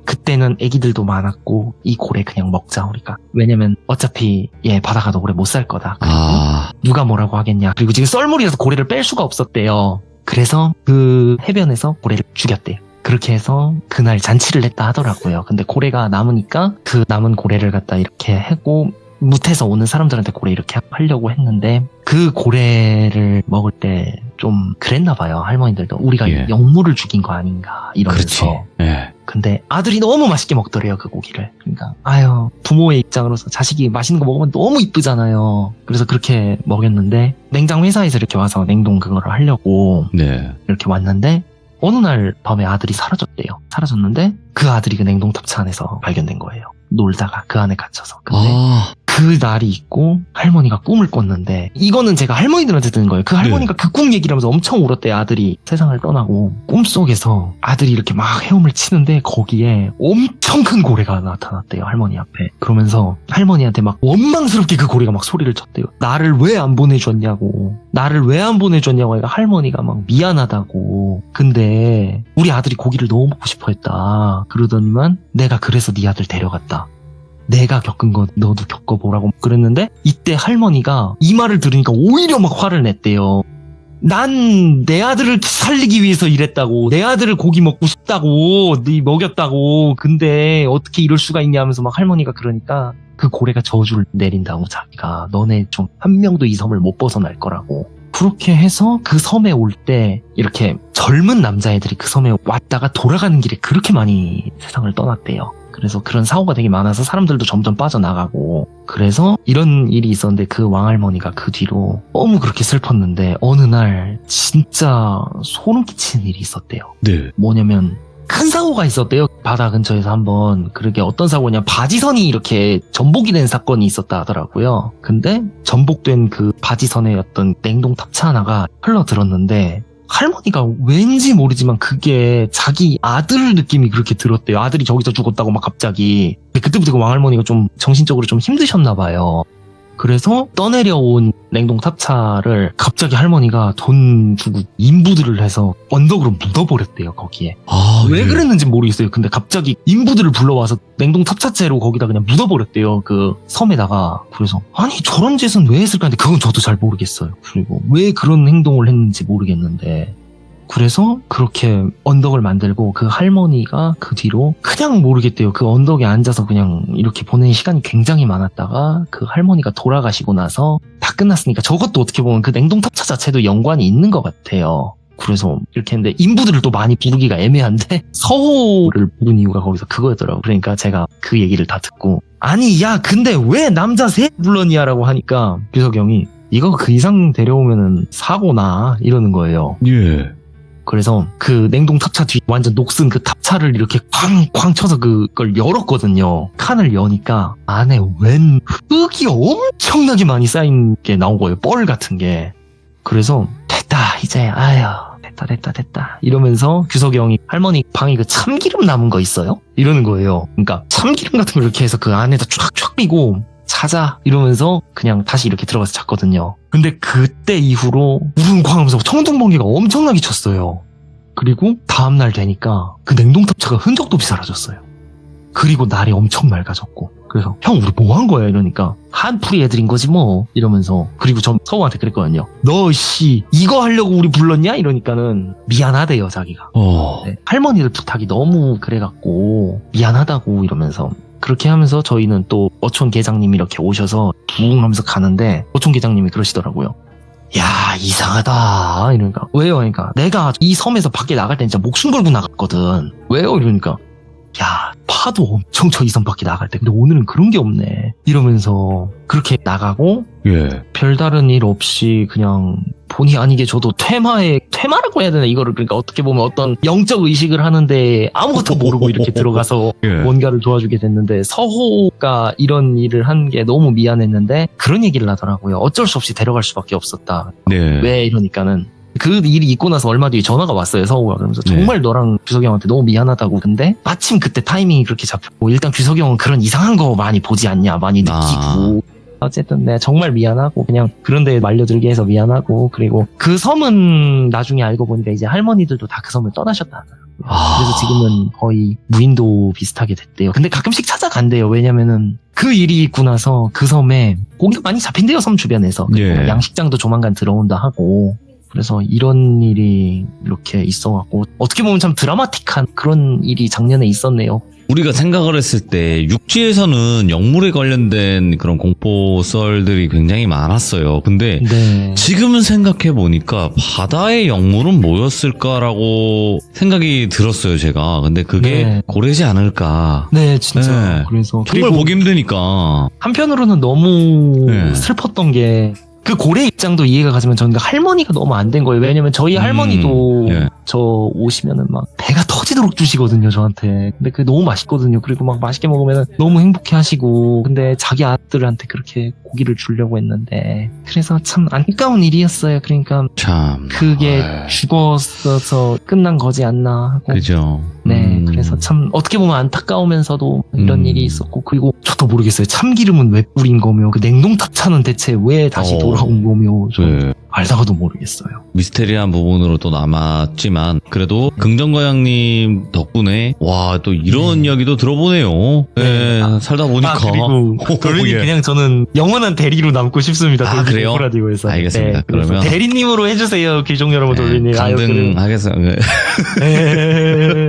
그때는 애기들도 많았고 이 고래 그냥 먹자 우리가. 왜냐면 어차피 바다 가도 오래 못 살 거다. 그리고 누가 뭐라고 하겠냐. 그리고 지금 썰물이라서 고래를 뺄 수가 없었대요. 그래서 그 해변에서 고래를 죽였대요. 그렇게 해서 그날 잔치를 냈다 하더라고요. 근데 고래가 남으니까 그 남은 고래를 갖다 이렇게 하고 무태서 오는 사람들한테 고래 이렇게 하려고 했는데 그 고래를 먹을 때 좀 그랬나 봐요. 할머니들도 우리가 영물을 죽인 거 아닌가 이러면서. 그렇지. 예. 근데 아들이 너무 맛있게 먹더래요. 그 고기를. 그러니까 아유 부모의 입장으로서 자식이 맛있는 거 먹으면 너무 이쁘잖아요. 그래서 그렇게 먹였는데 냉장 회사에서 이렇게 와서 냉동 그거를 하려고 네. 이렇게 왔는데 어느 날 밤에 아들이 사라졌대요. 사라졌는데 그 아들이 그 냉동탑차 안에서 발견된 거예요. 놀다가 그 안에 갇혀서. 근데 그 날이 있고 할머니가 꿈을 꿨는데 이거는 제가 할머니들한테 듣는 거예요. 그 할머니가 그 꿈 얘기를 하면서 엄청 울었대요. 아들이 세상을 떠나고 꿈속에서 아들이 이렇게 막 헤엄을 치는데 거기에 엄청 큰 고래가 나타났대요. 할머니 앞에. 그러면서 할머니한테 막 원망스럽게 그 고래가 막 소리를 쳤대요. 나를 왜 안 보내줬냐고. 나를 왜 안 보내줬냐고 하니까 할머니가 막 미안하다고. 근데 우리 아들이 고기를 너무 먹고 싶어 했다. 그러더니만 내가 그래서 네 아들 데려갔다. 내가 겪은 거 너도 겪어보라고 그랬는데 이때 할머니가 이 말을 들으니까 오히려 막 화를 냈대요. 난 내 아들을 살리기 위해서 이랬다고. 내 아들을 고기 먹고 싶다고. 네 먹였다고. 근데 어떻게 이럴 수가 있냐 하면서 막 할머니가 그러니까 그 고래가 저주를 내린다고 자기가. 너네 좀 한 명도 이 섬을 못 벗어날 거라고. 그렇게 해서 그 섬에 올 때 이렇게 젊은 남자애들이 그 섬에 왔다가 돌아가는 길에 그렇게 많이 세상을 떠났대요. 그래서 그런 사고가 되게 많아서 사람들도 점점 빠져나가고 그래서 이런 일이 있었는데 그 왕할머니가 그 뒤로 너무 그렇게 슬펐는데 어느 날 진짜 소름 끼치는 일이 있었대요. 네. 뭐냐면 큰 사고가 있었대요. 바다 근처에서 한번. 그러게 어떤 사고냐. 바지선이 이렇게 전복이 된 사건이 있었다 하더라고요. 근데 전복된 그 바지선의 어떤 냉동탑차 하나가 흘러들었는데 할머니가 왠지 모르지만 그게 자기 아들 느낌이 그렇게 들었대요. 아들이 저기서 죽었다고 막 갑자기. 그때부터 그 왕할머니가 좀 정신적으로 좀 힘드셨나 봐요. 그래서 떠내려온 냉동탑차를 갑자기 할머니가 돈 주고 인부들을 해서 언덕으로 묻어버렸대요. 거기에. 왜 그랬는지 모르겠어요. 근데 갑자기 인부들을 불러와서 냉동탑차째로 거기다 그냥 묻어버렸대요. 그 섬에다가. 그래서 아니 저런 짓은 왜 했을까 했는데 그건 저도 잘 모르겠어요. 그리고 왜 그런 행동을 했는지 모르겠는데 그래서 그렇게 언덕을 만들고 그 할머니가 그 뒤로 그냥 모르겠대요. 그 언덕에 앉아서 그냥 이렇게 보내는 시간이 굉장히 많았다가 그 할머니가 돌아가시고 나서 다 끝났으니까 저것도 어떻게 보면 그 냉동탑차 자체도 연관이 있는 것 같아요. 그래서 이렇게 했는데 인부들을 또 많이 부르기가 애매한데 서호를 부른 이유가 거기서 그거였더라고요. 그러니까 제가 그 얘기를 다 듣고 아니 야 근데 왜 남자 셋 불렀냐라고 하니까 규석이 형이 이거 그 이상 데려오면은 사고나 이러는 거예요. 예. 그래서 그 냉동탑차 뒤 완전 녹슨 그 탑차를 이렇게 쾅쾅 쳐서 그걸 열었거든요. 칸을 여니까 안에 웬 흙이 엄청나게 많이 쌓인 게 나온 거예요. 뻘 같은 게. 그래서 됐다 이제 아휴 됐다 이러면서 규석이 형이 할머니 방에 그 참기름 남은 거 있어요? 이러는 거예요. 그러니까 참기름 같은 걸 이렇게 해서 그 안에다 쫙쫙 끼고 자자 이러면서 그냥 다시 이렇게 들어가서 잤거든요. 근데 그때 이후로 우릉쾅 하면서 청둥번개가 엄청나게 쳤어요. 그리고 다음날 되니까 그 냉동탑차가 흔적도 없이 사라졌어요. 그리고 날이 엄청 맑아졌고 그래서 형 우리 뭐 한 거야 이러니까 한풀이 애들인 거지 뭐 이러면서 그리고 전 서우한테 그랬거든요. 너 씨 이거 하려고 우리 불렀냐? 이러니까는 미안하대요 자기가. 네, 할머니들 부탁이 너무 그래갖고 미안하다고 이러면서 그렇게 하면서 저희는 또 어촌 계장님이 이렇게 오셔서 붕 하면서 가는데 어촌 계장님이 그러시더라고요. 야 이상하다 이러니까 왜요? 그러니까 내가 이 섬에서 밖에 나갈 때 진짜 목숨 걸고 나갔거든. 왜요? 이러니까 야, 파도 엄청 저 이선밖에 나갈 때 근데 오늘은 그런 게 없네 이러면서 그렇게 나가고 예. 별다른 일 없이 그냥 본의 아니게 저도 퇴마라고 해야 되나 이거를. 그러니까 어떻게 보면 어떤 영적 의식을 하는데 아무것도 모르고 이렇게 들어가서 예. 뭔가를 도와주게 됐는데, 서호가 이런 일을 한 게 너무 미안했는데 그런 얘기를 하더라고요. 어쩔 수 없이 데려갈 수밖에 없었다. 네. 왜 이러니까는 그 일이 있고 나서 얼마 뒤에 전화가 왔어요, 서호가. 그러면서 네. 정말 너랑 규석이 형한테 너무 미안하다고. 근데 마침 그때 타이밍이 그렇게 잡혔고, 일단 규석이 형은 그런 이상한 거 많이 보지 않냐, 많이 느끼고. 어쨌든 내가 정말 미안하고 그냥 그런 데에 말려들게 해서 미안하고, 그리고 그 섬은 나중에 알고 보니까 이제 할머니들도 다 그 섬을 떠나셨다. 그래서 지금은 거의 무인도 비슷하게 됐대요. 근데 가끔씩 찾아간대요. 왜냐면은 그 일이 있고 나서 그 섬에 고기가 많이 잡힌대요, 섬 주변에서. 예. 양식장도 조만간 들어온다 하고. 그래서 이런 일이 이렇게 있어갖고 어떻게 보면 참 드라마틱한 그런 일이 작년에 있었네요. 우리가 생각을 했을 때 육지에서는 영물에 관련된 그런 공포 썰들이 굉장히 많았어요. 근데 네. 지금은 생각해 보니까 바다의 영물은 뭐였을까라고 생각이 들었어요, 제가. 근데 그게 네. 고래지 않을까. 네, 진짜. 네. 그래서 정말 그리고 보기 힘드니까. 한편으로는 너무 네. 슬펐던 게, 그 고래 입장도 이해가 가지만 저는 할머니가 너무 안 된 거예요. 왜냐면 저희 할머니도 예. 저 오시면은 막 배가 터지도록 주시거든요, 저한테. 근데 그게 너무 맛있거든요. 그리고 막 맛있게 먹으면 너무 행복해 하시고, 근데 자기 아들한테 그렇게 고기를 주려고 했는데, 그래서 참 안타까운 일이었어요. 그러니까 참. 그게 아유, 죽었어서 끝난 거지 않나 하고. 그죠. 네, 그래서 참 어떻게 보면 안타까우면서도 이런 일이 있었고, 그리고 저도 모르겠어요. 참기름은 왜 뿌린 거며, 그 냉동탑차는 대체 왜 다시 돌아온 거며, 저 네. 알다가도 모르겠어요. 미스테리한 부분으로 또 남았지만 그래도 긍정거양님 덕분에 와 또 이런 이야기도 들어보네요. 네, 살다 보니까. 그리고 돌리님 예. 그냥 저는 영원한 대리로 남고 싶습니다. 아, 돌리님 그래요? 라디오에서. 알겠습니다. 그래서 그러면- 대리님으로 해주세요, 길종 여러분. 돌리님. 아유, 강등하겠습니다. 네.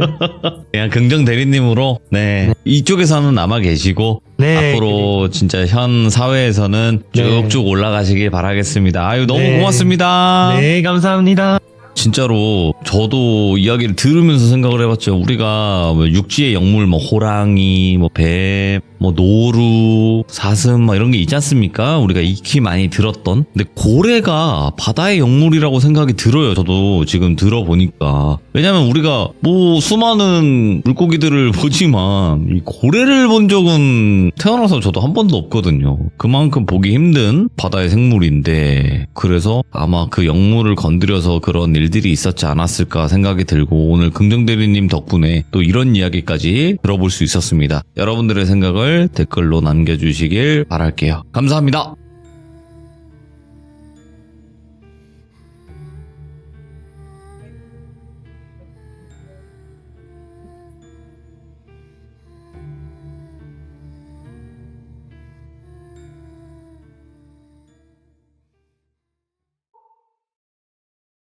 그냥 긍정 대리님으로 네. 이쪽에서는 남아 계시고 네. 앞으로 진짜 현 사회에서는 네. 쭉쭉 올라가시길 바라겠습니다. 아유 너무 네. 고맙습니다. 네, 감사합니다. 진짜로 저도 이야기를 들으면서 생각을 해봤죠. 우리가 뭐 육지의 영물, 뭐 호랑이, 뭐 뱀, 뭐 노루, 사슴, 뭐 이런 게 있지 않습니까? 우리가 익히 많이 들었던. 근데 고래가 바다의 영물이라고 생각이 들어요. 저도 지금 들어보니까. 왜냐면 우리가 뭐 수많은 물고기들을 보지만 이 고래를 본 적은 태어나서 저도 한 번도 없거든요. 그만큼 보기 힘든 바다의 생물인데, 그래서 아마 그 영물을 건드려서 그런 일들이 있었지 않았을까 생각이 들고, 오늘 긍정대리님 덕분에 또 이런 이야기까지 들어볼 수 있었습니다. 여러분들의 생각을 댓글로 남겨주시길 바랄게요. 감사합니다.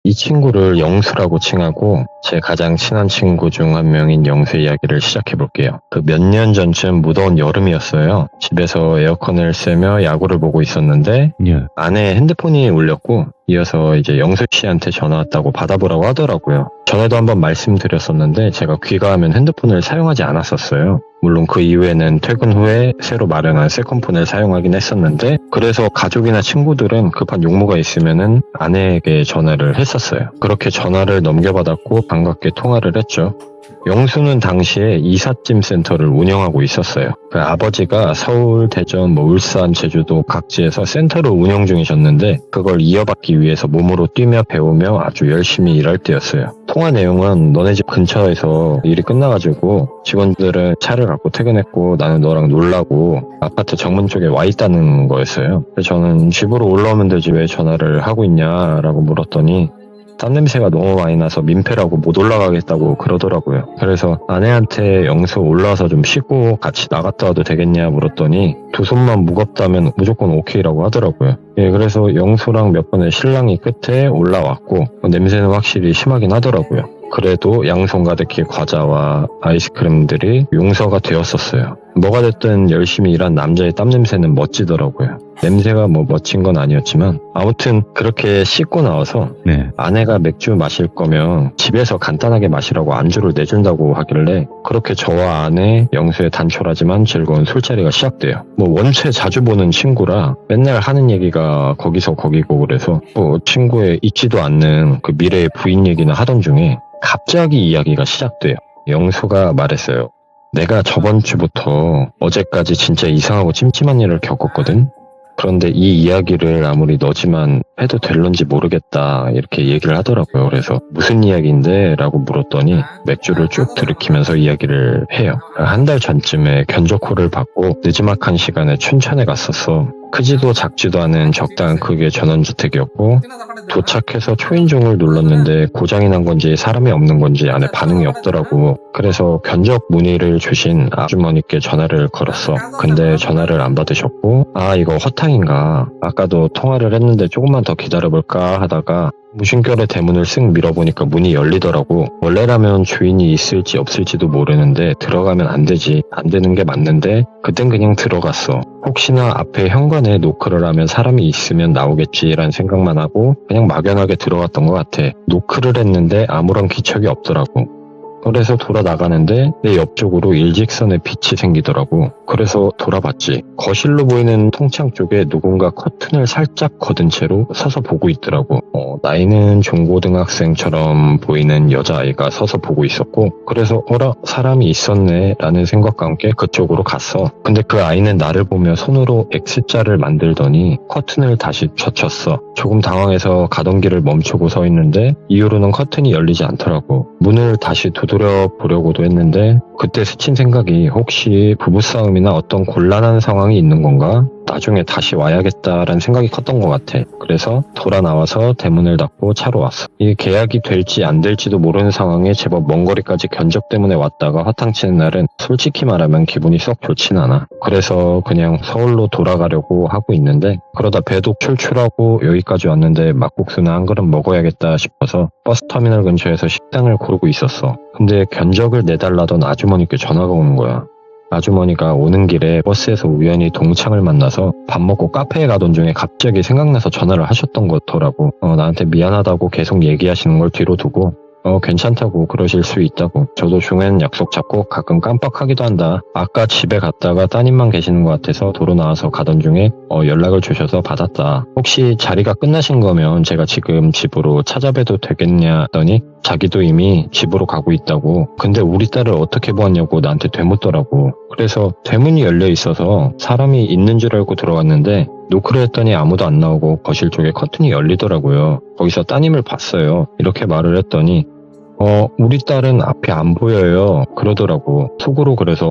이 친구를 영수라고 칭하고 제 가장 친한 친구 중 한 명인 영수의 이야기를 시작해볼게요. 그 몇 년 전쯤 무더운 여름이었어요. 집에서 에어컨을 쐬며 야구를 보고 있었는데 예. 아내 핸드폰이 울렸고 이어서 이제 영수 씨한테 전화 왔다고 받아보라고 하더라고요. 전에도 한번 말씀드렸었는데 제가 귀가하면 핸드폰을 사용하지 않았었어요. 물론 그 이후에는 퇴근 후에 새로 마련한 세컨폰을 사용하긴 했었는데, 그래서 가족이나 친구들은 급한 용무가 있으면은 아내에게 전화를 했었어요. 그렇게 전화를 넘겨받았고 반갑게 통화를 했죠. 영수는 당시에 이삿짐 센터를 운영하고 있었어요. 그 아버지가 서울, 대전, 울산, 제주도 각지에서 센터를 운영 중이셨는데 그걸 이어받기 위해서 몸으로 뛰며 배우며 아주 열심히 일할 때였어요. 통화 내용은 너네 집 근처에서 일이 끝나가지고 직원들은 차를 갖고 퇴근했고 나는 너랑 놀라고 아파트 정문 쪽에 와 있다는 거였어요. 그래서 저는 집으로 올라오면 되지 왜 전화를 하고 있냐라고 물었더니 땀 냄새가 너무 많이 나서 민폐라고 못 올라가겠다고 그러더라고요. 그래서 아내한테 영수 올라와서 좀 쉬고 같이 나갔다 와도 되겠냐 물었더니 두 손만 무겁다면 무조건 오케이라고 하더라고요. 예, 그래서 영수랑 몇 번의 실랑이 끝에 올라왔고 냄새는 확실히 심하긴 하더라고요. 그래도 양손 가득히 과자와 아이스크림들이 용서가 되었었어요. 뭐가 됐든 열심히 일한 남자의 땀 냄새는 멋지더라고요. 냄새가 뭐 멋진 건 아니었지만 아무튼 그렇게 씻고 나와서 네. 아내가 맥주 마실 거면 집에서 간단하게 마시라고 안주를 내준다고 하길래 그렇게 저와 아내, 영수의 단촐하지만 즐거운 술자리가 시작돼요. 뭐 원체 자주 보는 친구라 맨날 하는 얘기가 거기서 거기고 그래서 뭐 친구의 있지도 않는 그 미래의 부인 얘기나 하던 중에 갑자기 이야기가 시작돼요. 영수가 말했어요. 내가 저번 주부터 어제까지 진짜 이상하고 찜찜한 일을 겪었거든. 그런데 이 이야기를 아무리 너지만 해도 될런지 모르겠다 이렇게 얘기를 하더라고요. 그래서 무슨 이야기인데? 라고 물었더니 맥주를 쭉 들이키면서 이야기를 해요. 한 달 전쯤에 견적호를 받고 늦지막한 시간에 춘천에 갔었어. 크지도 작지도 않은 적당한 크기의 전원주택이었고 도착해서 초인종을 눌렀는데 고장이 난 건지 사람이 없는 건지 안에 반응이 없더라고. 그래서 견적 문의를 주신 아주머니께 전화를 걸었어. 근데 전화를 안 받으셨고 아 이거 허탕인가 아까도 통화를 했는데 조금만 더 기다려볼까 하다가 무심결에 대문을 쓱 밀어보니까 문이 열리더라고. 원래라면 주인이 있을지 없을지도 모르는데 들어가면 안 되지. 안 되는 게 맞는데 그땐 그냥 들어갔어. 혹시나 앞에 현관에 노크를 하면 사람이 있으면 나오겠지라는 생각만 하고 그냥 막연하게 들어갔던 것 같아. 노크를 했는데 아무런 기척이 없더라고. 그래서 돌아 나가는데 내 옆쪽으로 일직선의 빛이 생기더라고. 그래서 돌아봤지. 거실로 보이는 통창 쪽에 누군가 커튼을 살짝 걷은 채로 서서 보고 있더라고. 나이는 중고등학생처럼 보이는 여자아이가 서서 보고 있었고 그래서 어라 사람이 있었네 라는 생각과 함께 그쪽으로 갔어. 근데 그 아이는 나를 보며 손으로 X자를 만들더니 커튼을 다시 젖혔어. 조금 당황해서 가던 길을 멈추고 서 있는데 이후로는 커튼이 열리지 않더라고. 문을 다시 두드려 보려고도 했는데 그때 스친 생각이 혹시 부부싸움이나 어떤 곤란한 상황이 있는 건가? 나중에 다시 와야겠다라는 생각이 컸던 것 같아. 그래서 돌아 나와서 대문을 닫고 차로 왔어. 이 계약이 될지 안 될지도 모르는 상황에 제법 먼 거리까지 견적 때문에 왔다가 화탕치는 날은 솔직히 말하면 기분이 썩 좋진 않아. 그래서 그냥 서울로 돌아가려고 하고 있는데 그러다 배도 출출하고 여기까지 왔는데 막국수나 한 그릇 먹어야겠다 싶어서 버스터미널 근처에서 식당을 고르고 있었어. 근데 견적을 내달라던 아주머니께 전화가 오는 거야. 아주머니가 오는 길에 버스에서 우연히 동창을 만나서 밥 먹고 카페에 가던 중에 갑자기 생각나서 전화를 하셨던 거더라고. 나한테 미안하다고 계속 얘기하시는 걸 뒤로 두고 괜찮다고 그러실 수 있다고. 저도 중요한 약속 잡고 가끔 깜빡하기도 한다. 아까 집에 갔다가 따님만 계시는 것 같아서 도로 나와서 가던 중에 연락을 주셔서 받았다. 혹시 자리가 끝나신 거면 제가 지금 집으로 찾아뵈도 되겠냐 하더니 자기도 이미 집으로 가고 있다고. 근데 우리 딸을 어떻게 보았냐고 나한테 되묻더라고. 그래서 대문이 열려 있어서 사람이 있는 줄 알고 들어갔는데 노크를 했더니 아무도 안 나오고 거실 쪽에 커튼이 열리더라고요. 거기서 따님을 봤어요. 이렇게 말을 했더니 우리 딸은 앞이 안 보여요. 그러더라고. 속으로 그래서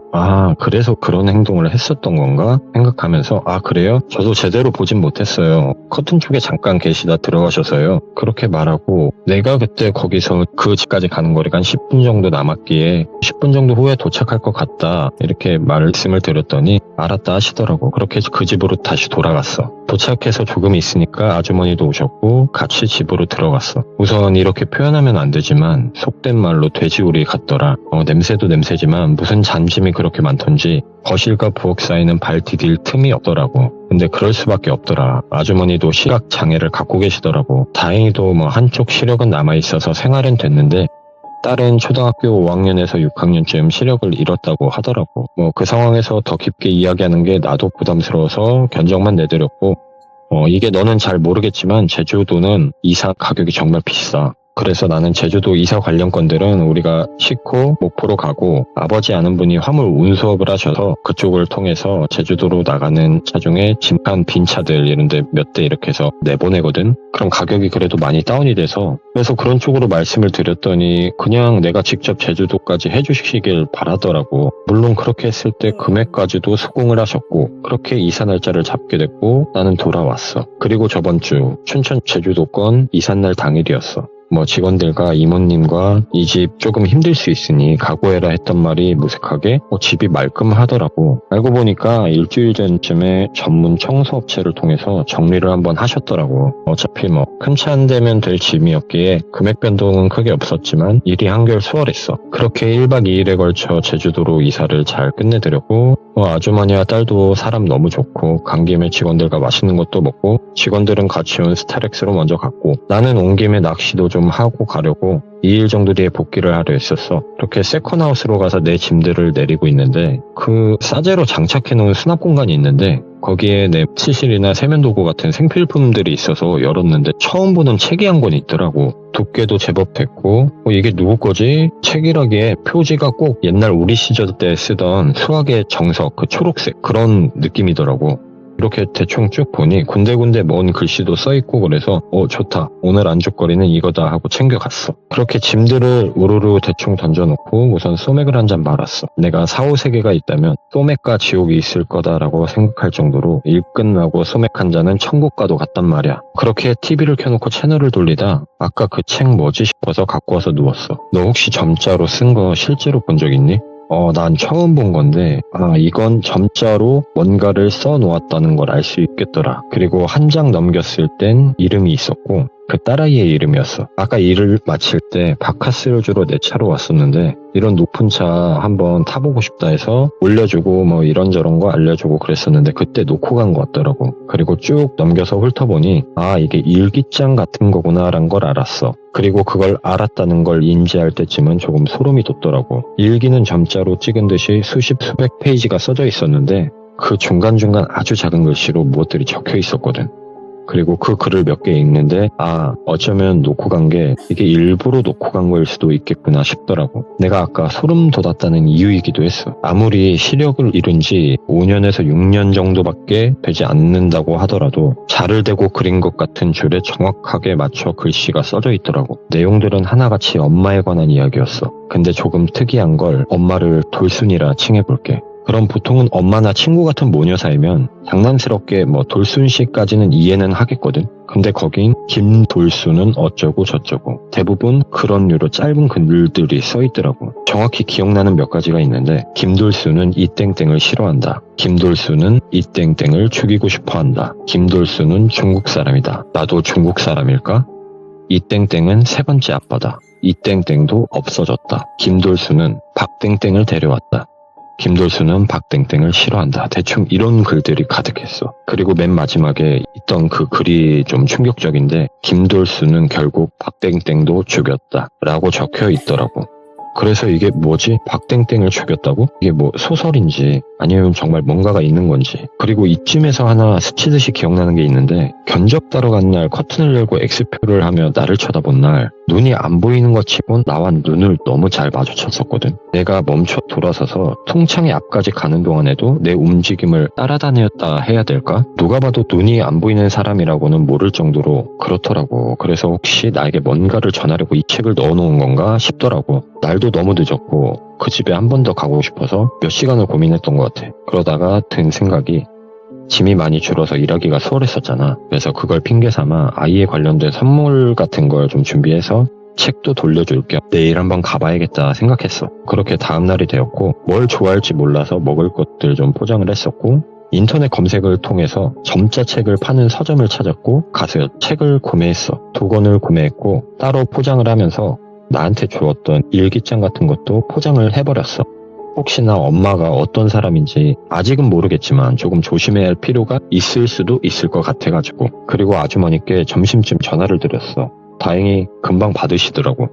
그래서 그런 행동을 했었던 건가? 생각하면서 그래요? 저도 제대로 보진 못했어요. 커튼 쪽에 잠깐 계시다 들어가셔서요. 그렇게 말하고 내가 그때 거기서 그 집까지 가는 거리가 한 10분 정도 남았기에 10분 정도 후에 도착할 것 같다. 이렇게 말씀을 드렸더니 알았다 하시더라고. 그렇게 그 집으로 다시 돌아갔어. 도착해서 조금 있으니까 아주머니도 오셨고 같이 집으로 들어갔어. 우선 이렇게 표현하면 안 되지만 속된 말로 돼지우리 같더라. 냄새도 냄새지만 무슨 잠짐이 그렇게 많던지 거실과 부엌 사이는 발 디딜 틈이 없더라고. 근데 그럴 수밖에 없더라. 아주머니도 시각 장애를 갖고 계시더라고. 다행히도 한쪽 시력은 남아있어서 생활은 됐는데 딸은 초등학교 5학년에서 6학년쯤 시력을 잃었다고 하더라고. 그 상황에서 더 깊게 이야기하는 게 나도 부담스러워서 견적만 내드렸고 이게 너는 잘 모르겠지만 제주도는 이사 가격이 정말 비싸. 그래서 나는 제주도 이사 관련 건들은 우리가 싣고 목포로 가고 아버지 아는 분이 화물 운수업을 하셔서 그쪽을 통해서 제주도로 나가는 차 중에 짐칸 빈 차들 이런데 몇 대 이렇게 해서 내보내거든. 그럼 가격이 그래도 많이 다운이 돼서 그래서 그런 쪽으로 말씀을 드렸더니 그냥 내가 직접 제주도까지 해주시길 바라더라고. 물론 그렇게 했을 때 금액까지도 수긍을 하셨고 그렇게 이사 날짜를 잡게 됐고 나는 돌아왔어. 그리고 저번 주 춘천 제주도권 이삿날 당일이었어. 직원들과 이모님과 이 집 조금 힘들 수 있으니 각오해라 했던 말이 무색하게 집이 말끔하더라고. 알고 보니까 일주일 전쯤에 전문 청소업체를 통해서 정리를 한번 하셨더라고. 어차피 큰 차 한 대면 될 짐이었기에 금액 변동은 크게 없었지만 일이 한결 수월했어. 그렇게 1박 2일에 걸쳐 제주도로 이사를 잘 끝내드렸고 아주머니와 딸도 사람 너무 좋고 간 김에 직원들과 맛있는 것도 먹고 직원들은 같이 온 스타렉스로 먼저 갔고 나는 온 김에 낚시도 좀 하고 가려고 2일 정도 뒤에 복귀를 하려 했었어. 그렇게 세컨하우스로 가서 내 짐들을 내리고 있는데 그 싸제로 장착해놓은 수납 공간이 있는데 거기에 내 치실이나 세면도구 같은 생필품들이 있어서 열었는데 처음 보는 책이 한 권 있더라고. 두께도 제법 됐고 이게 누구 거지? 책이라기에 표지가 꼭 옛날 우리 시절 때 쓰던 수학의 정석 그 초록색 그런 느낌이더라고. 이렇게 대충 쭉 보니 군데군데 먼 글씨도 써있고 그래서 좋다. 오늘 안주거리는 이거다 하고 챙겨갔어. 그렇게 짐들을 우르르 대충 던져놓고 우선 소맥을 한 잔 말았어. 내가 4~5세계가 있다면 소맥과 지옥이 있을 거다라고 생각할 정도로 일 끝나고 소맥 한 잔은 천국 가도 같단 말이야. 그렇게 TV를 켜놓고 채널을 돌리다 아까 그 책 뭐지 싶어서 갖고 와서 누웠어. 너 혹시 점자로 쓴 거 실제로 본 적 있니? 난 처음 본 건데, 이건 점자로 뭔가를 써놓았다는 걸 알 수 있겠더라. 그리고 한 장 넘겼을 땐 이름이 있었고, 그 딸아이의 이름이었어. 아까 일을 마칠 때 바카스를 주러 내 차로 왔었는데, 이런 높은 차 한번 타보고 싶다 해서 올려주고 뭐 이런저런 거 알려주고 그랬었는데, 그때 놓고 간 것 같더라고. 그리고 쭉 넘겨서 훑어보니, 이게 일기장 같은 거구나라는 걸 알았어. 그리고 그걸 알았다는 걸 인지할 때쯤은 조금 소름이 돋더라고. 일기는 점자로 찍은 듯이 수십 수백 페이지가 써져 있었는데 그 중간중간 아주 작은 글씨로 무엇들이 적혀 있었거든. 그리고 그 글을 몇 개 읽는데 어쩌면 놓고 간 게 이게 일부러 놓고 간 거일 수도 있겠구나 싶더라고. 내가 아까 소름 돋았다는 이유이기도 했어. 아무리 시력을 잃은 지 5년에서 6년 정도밖에 되지 않는다고 하더라도 자를 대고 그린 것 같은 줄에 정확하게 맞춰 글씨가 써져 있더라고. 내용들은 하나같이 엄마에 관한 이야기였어. 근데 조금 특이한 걸 엄마를 돌순이라 칭해볼게. 그럼 보통은 엄마나 친구 같은 모녀 사이면 장난스럽게 돌순씨까지는 이해는 하겠거든. 근데 거긴 김돌순은 어쩌고 저쩌고 대부분 그런 류로 짧은 글들이 써있더라고. 정확히 기억나는 몇 가지가 있는데 김돌순은 이 땡땡을 싫어한다. 김돌순은 이 땡땡을 죽이고 싶어한다. 김돌순은 중국 사람이다. 나도 중국 사람일까? 이 땡땡은 세 번째 아빠다. 이 땡땡도 없어졌다. 김돌순은 박땡땡을 데려왔다. 김돌순은 박땡땡을 싫어한다. 대충 이런 글들이 가득했어. 그리고 맨 마지막에 있던 그 글이 좀 충격적인데 김돌순은 결국 박땡땡도 죽였다 라고 적혀 있더라고. 그래서 이게 뭐지? 박땡땡을 죽였다고? 이게 소설인지 아니면 정말 뭔가가 있는 건지. 그리고 이쯤에서 하나 스치듯이 기억나는 게 있는데 견적 따러 간 날 커튼을 열고 X표를 하며 나를 쳐다본 날 눈이 안 보이는 것 치곤 나와 눈을 너무 잘 마주쳤었거든. 내가 멈춰 돌아서서 통창의 앞까지 가는 동안에도 내 움직임을 따라다녔다 해야 될까? 누가 봐도 눈이 안 보이는 사람이라고는 모를 정도로 그렇더라고. 그래서 혹시 나에게 뭔가를 전하려고 이 책을 넣어놓은 건가 싶더라고. 날도 너무 늦었고 그 집에 한 번 더 가고 싶어서 몇 시간을 고민했던 것 같아. 그러다가 든 생각이 짐이 많이 줄어서 일하기가 수월했었잖아. 그래서 그걸 핑계 삼아 아이에 관련된 선물 같은 걸 좀 준비해서 책도 돌려줄 겸 내일 한번 가봐야겠다 생각했어. 그렇게 다음날이 되었고 뭘 좋아할지 몰라서 먹을 것들 좀 포장을 했었고 인터넷 검색을 통해서 점자 책을 파는 서점을 찾았고 가서 책을 구매했어. 2권을 구매했고 따로 포장을 하면서 나한테 주었던 일기장 같은 것도 포장을 해버렸어. 혹시나 엄마가 어떤 사람인지 아직은 모르겠지만 조금 조심해야 할 필요가 있을 수도 있을 것 같아가지고. 그리고 아주머니께 점심쯤 전화를 드렸어. 다행히 금방 받으시더라고.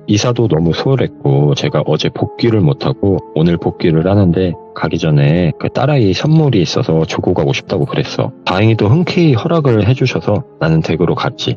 이사도 너무 수월했고 제가 어제 복귀를 못하고 오늘 복귀를 하는데 가기 전에 그 딸아이 선물이 있어서 주고 가고 싶다고 그랬어. 다행히도 흔쾌히 허락을 해주셔서 나는 댁으로 갔지.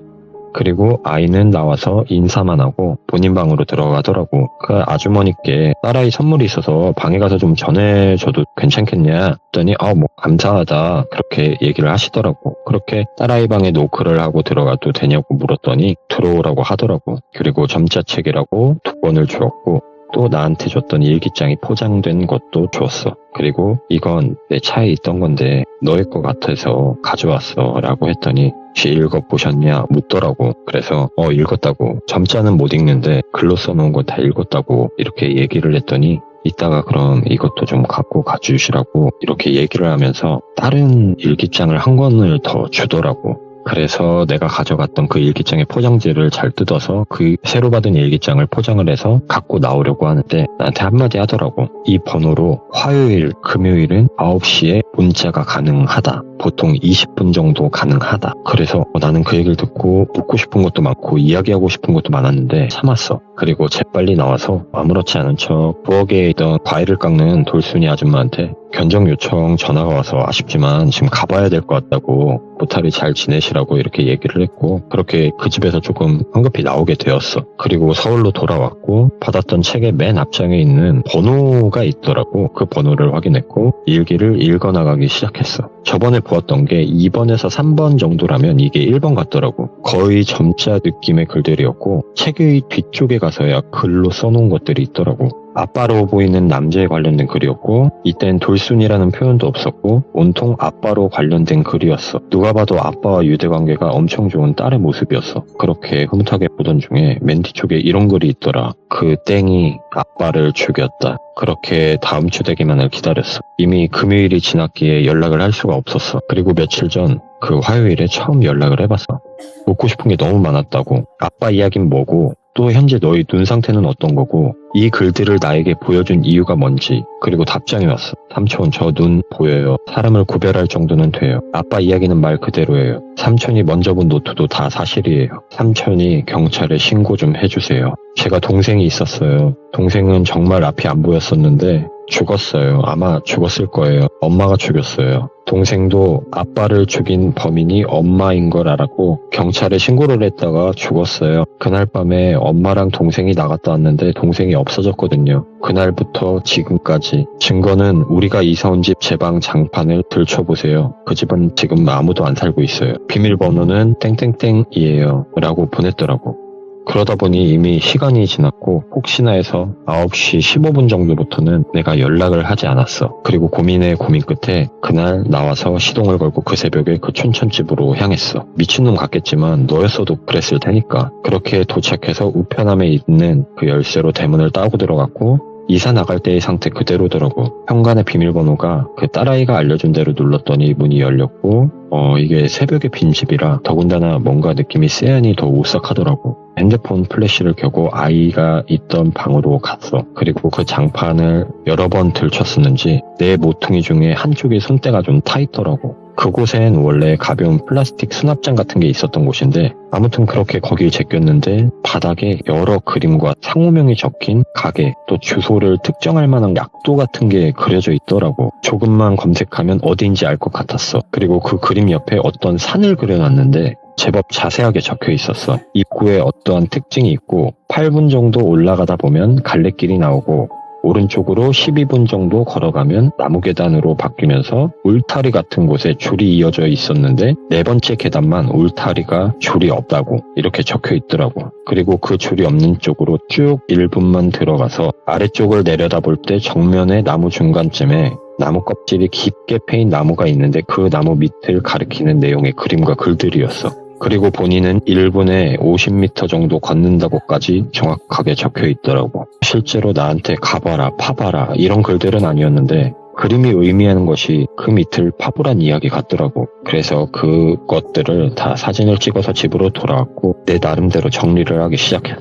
그리고 아이는 나와서 인사만 하고 본인 방으로 들어가더라고. 그 아주머니께 딸아이 선물이 있어서 방에 가서 좀 전해줘도 괜찮겠냐 했더니 감사하다 그렇게 얘기를 하시더라고. 그렇게 딸아이 방에 노크를 하고 들어가도 되냐고 물었더니 들어오라고 하더라고. 그리고 점자책이라고 2권을 주었고 또 나한테 줬던 일기장이 포장된 것도 주었어. 그리고 이건 내 차에 있던 건데 너의 것 같아서 가져왔어 라고 했더니 혹시 읽어보셨냐 묻더라고. 그래서 읽었다고. 점자는 못 읽는데 글로 써놓은 거 다 읽었다고 이렇게 얘기를 했더니 이따가 그럼 이것도 좀 갖고 가주시라고 이렇게 얘기를 하면서 다른 일기장을 한 권을 더 주더라고. 그래서 내가 가져갔던 그 일기장의 포장지를 잘 뜯어서 그 새로 받은 일기장을 포장을 해서 갖고 나오려고 하는데 나한테 한마디 하더라고. 이 번호로 화요일, 금요일은 9시에 문자가 가능하다. 보통 20분 정도 가능하다. 그래서 나는 그 얘기를 듣고 묻고 싶은 것도 많고 이야기하고 싶은 것도 많았는데 참았어. 그리고 재빨리 나와서 아무렇지 않은 척 부엌에 있던 과일을 깎는 돌순이 아줌마한테 견적 요청 전화가 와서 아쉽지만 지금 가봐야 될 것 같다고 보따리 잘 지내시라고 이렇게 얘기를 했고 그렇게 그 집에서 조금 황급히 나오게 되었어. 그리고 서울로 돌아왔고 받았던 책의 맨 앞장에 있는 번호가 있더라고. 그 번호를 확인했고 일기를 읽어나가기 시작했어. 저번에 보았던 게 2번에서 3번 정도라면 이게 1번 같더라고. 거의 점자 느낌의 글들이었고 책의 뒤쪽에 가서야 글로 써놓은 것들이 있더라고. 아빠로 보이는 남자에 관련된 글이었고 이땐 돌순이라는 표현도 없었고 온통 아빠로 관련된 글이었어. 누가 봐도 아빠와 유대관계가 엄청 좋은 딸의 모습이었어. 그렇게 흐뭇하게 보던 중에 맨 뒤쪽에 이런 글이 있더라. 그 땡이 아빠를 죽였다. 그렇게 다음 주 되기만을 기다렸어. 이미 금요일이 지났기에 연락을 할 수가 없었어. 그리고 며칠 전 그 화요일에 처음 연락을 해봤어. 묻고 싶은 게 너무 많았다고. 아빠 이야기는 뭐고 또 현재 너희 눈 상태는 어떤 거고 이 글들을 나에게 보여준 이유가 뭔지. 그리고 답장이 왔어. 삼촌 저 눈 보여요. 사람을 구별할 정도는 돼요. 아빠 이야기는 말 그대로예요. 삼촌이 먼저 본 노트도 다 사실이에요. 삼촌이 경찰에 신고 좀 해주세요. 제가 동생이 있었어요. 동생은 정말 앞이 안 보였었는데 죽었어요. 아마 죽었을 거예요. 엄마가 죽였어요. 동생도 아빠를 죽인 범인이 엄마인 걸 알았고 경찰에 신고를 했다가 죽었어요. 그날 밤에 엄마랑 동생이 나갔다 왔는데 동생이 없어졌거든요. 그날부터 지금까지 증거는 우리가 이사 온 집 제 방 장판을 들춰보세요. 그 집은 지금 아무도 안 살고 있어요. 비밀번호는 땡땡땡이에요 라고 보냈더라고. 그러다 보니 이미 시간이 지났고 혹시나 해서 9시 15분 정도부터는 내가 연락을 하지 않았어. 그리고 고민에 고민 끝에 그날 나와서 시동을 걸고 그 새벽에 그 춘천집으로 향했어. 미친놈 같겠지만 너였어도 그랬을 테니까. 그렇게 도착해서 우편함에 있는 그 열쇠로 대문을 따고 들어갔고 이사 나갈 때의 상태 그대로더라고. 현관의 비밀번호가 그 딸아이가 알려준 대로 눌렀더니 문이 열렸고 이게 새벽에 빈 집이라 더군다나 뭔가 느낌이 쎄하니 더 오싹하더라고. 핸드폰 플래시를 켜고 아이가 있던 방으로 갔어. 그리고 그 장판을 여러 번 들쳤었는지 내 모퉁이 중에 한쪽이 손때가 좀 타있더라고. 그곳엔 원래 가벼운 플라스틱 수납장 같은 게 있었던 곳인데 아무튼 그렇게 거길 제꼈는데 바닥에 여러 그림과 상호명이 적힌 가게 또 주소를 특정할 만한 약도 같은 게 그려져 있더라고. 조금만 검색하면 어디인지 알 것 같았어. 그리고 그 그림 옆에 어떤 산을 그려놨는데 제법 자세하게 적혀 있었어. 입구에 어떠한 특징이 있고 8분 정도 올라가다 보면 갈래길이 나오고 오른쪽으로 12분 정도 걸어가면 나무 계단으로 바뀌면서 울타리 같은 곳에 줄이 이어져 있었는데 네 번째 계단만 울타리가 줄이 없다고 이렇게 적혀 있더라고. 그리고 그 줄이 없는 쪽으로 쭉 1분만 들어가서 아래쪽을 내려다볼 때 정면에 나무 중간쯤에 나무 껍질이 깊게 패인 나무가 있는데 그 나무 밑을 가리키는 내용의 그림과 글들이었어. 그리고 본인은 1분에 50m 정도 걷는다고까지 정확하게 적혀 있더라고. 실제로 나한테 가봐라, 파봐라 이런 글들은 아니었는데 그림이 의미하는 것이 그 밑을 파보란 이야기 같더라고. 그래서 그것들을 다 사진을 찍어서 집으로 돌아왔고 내 나름대로 정리를 하기 시작했어.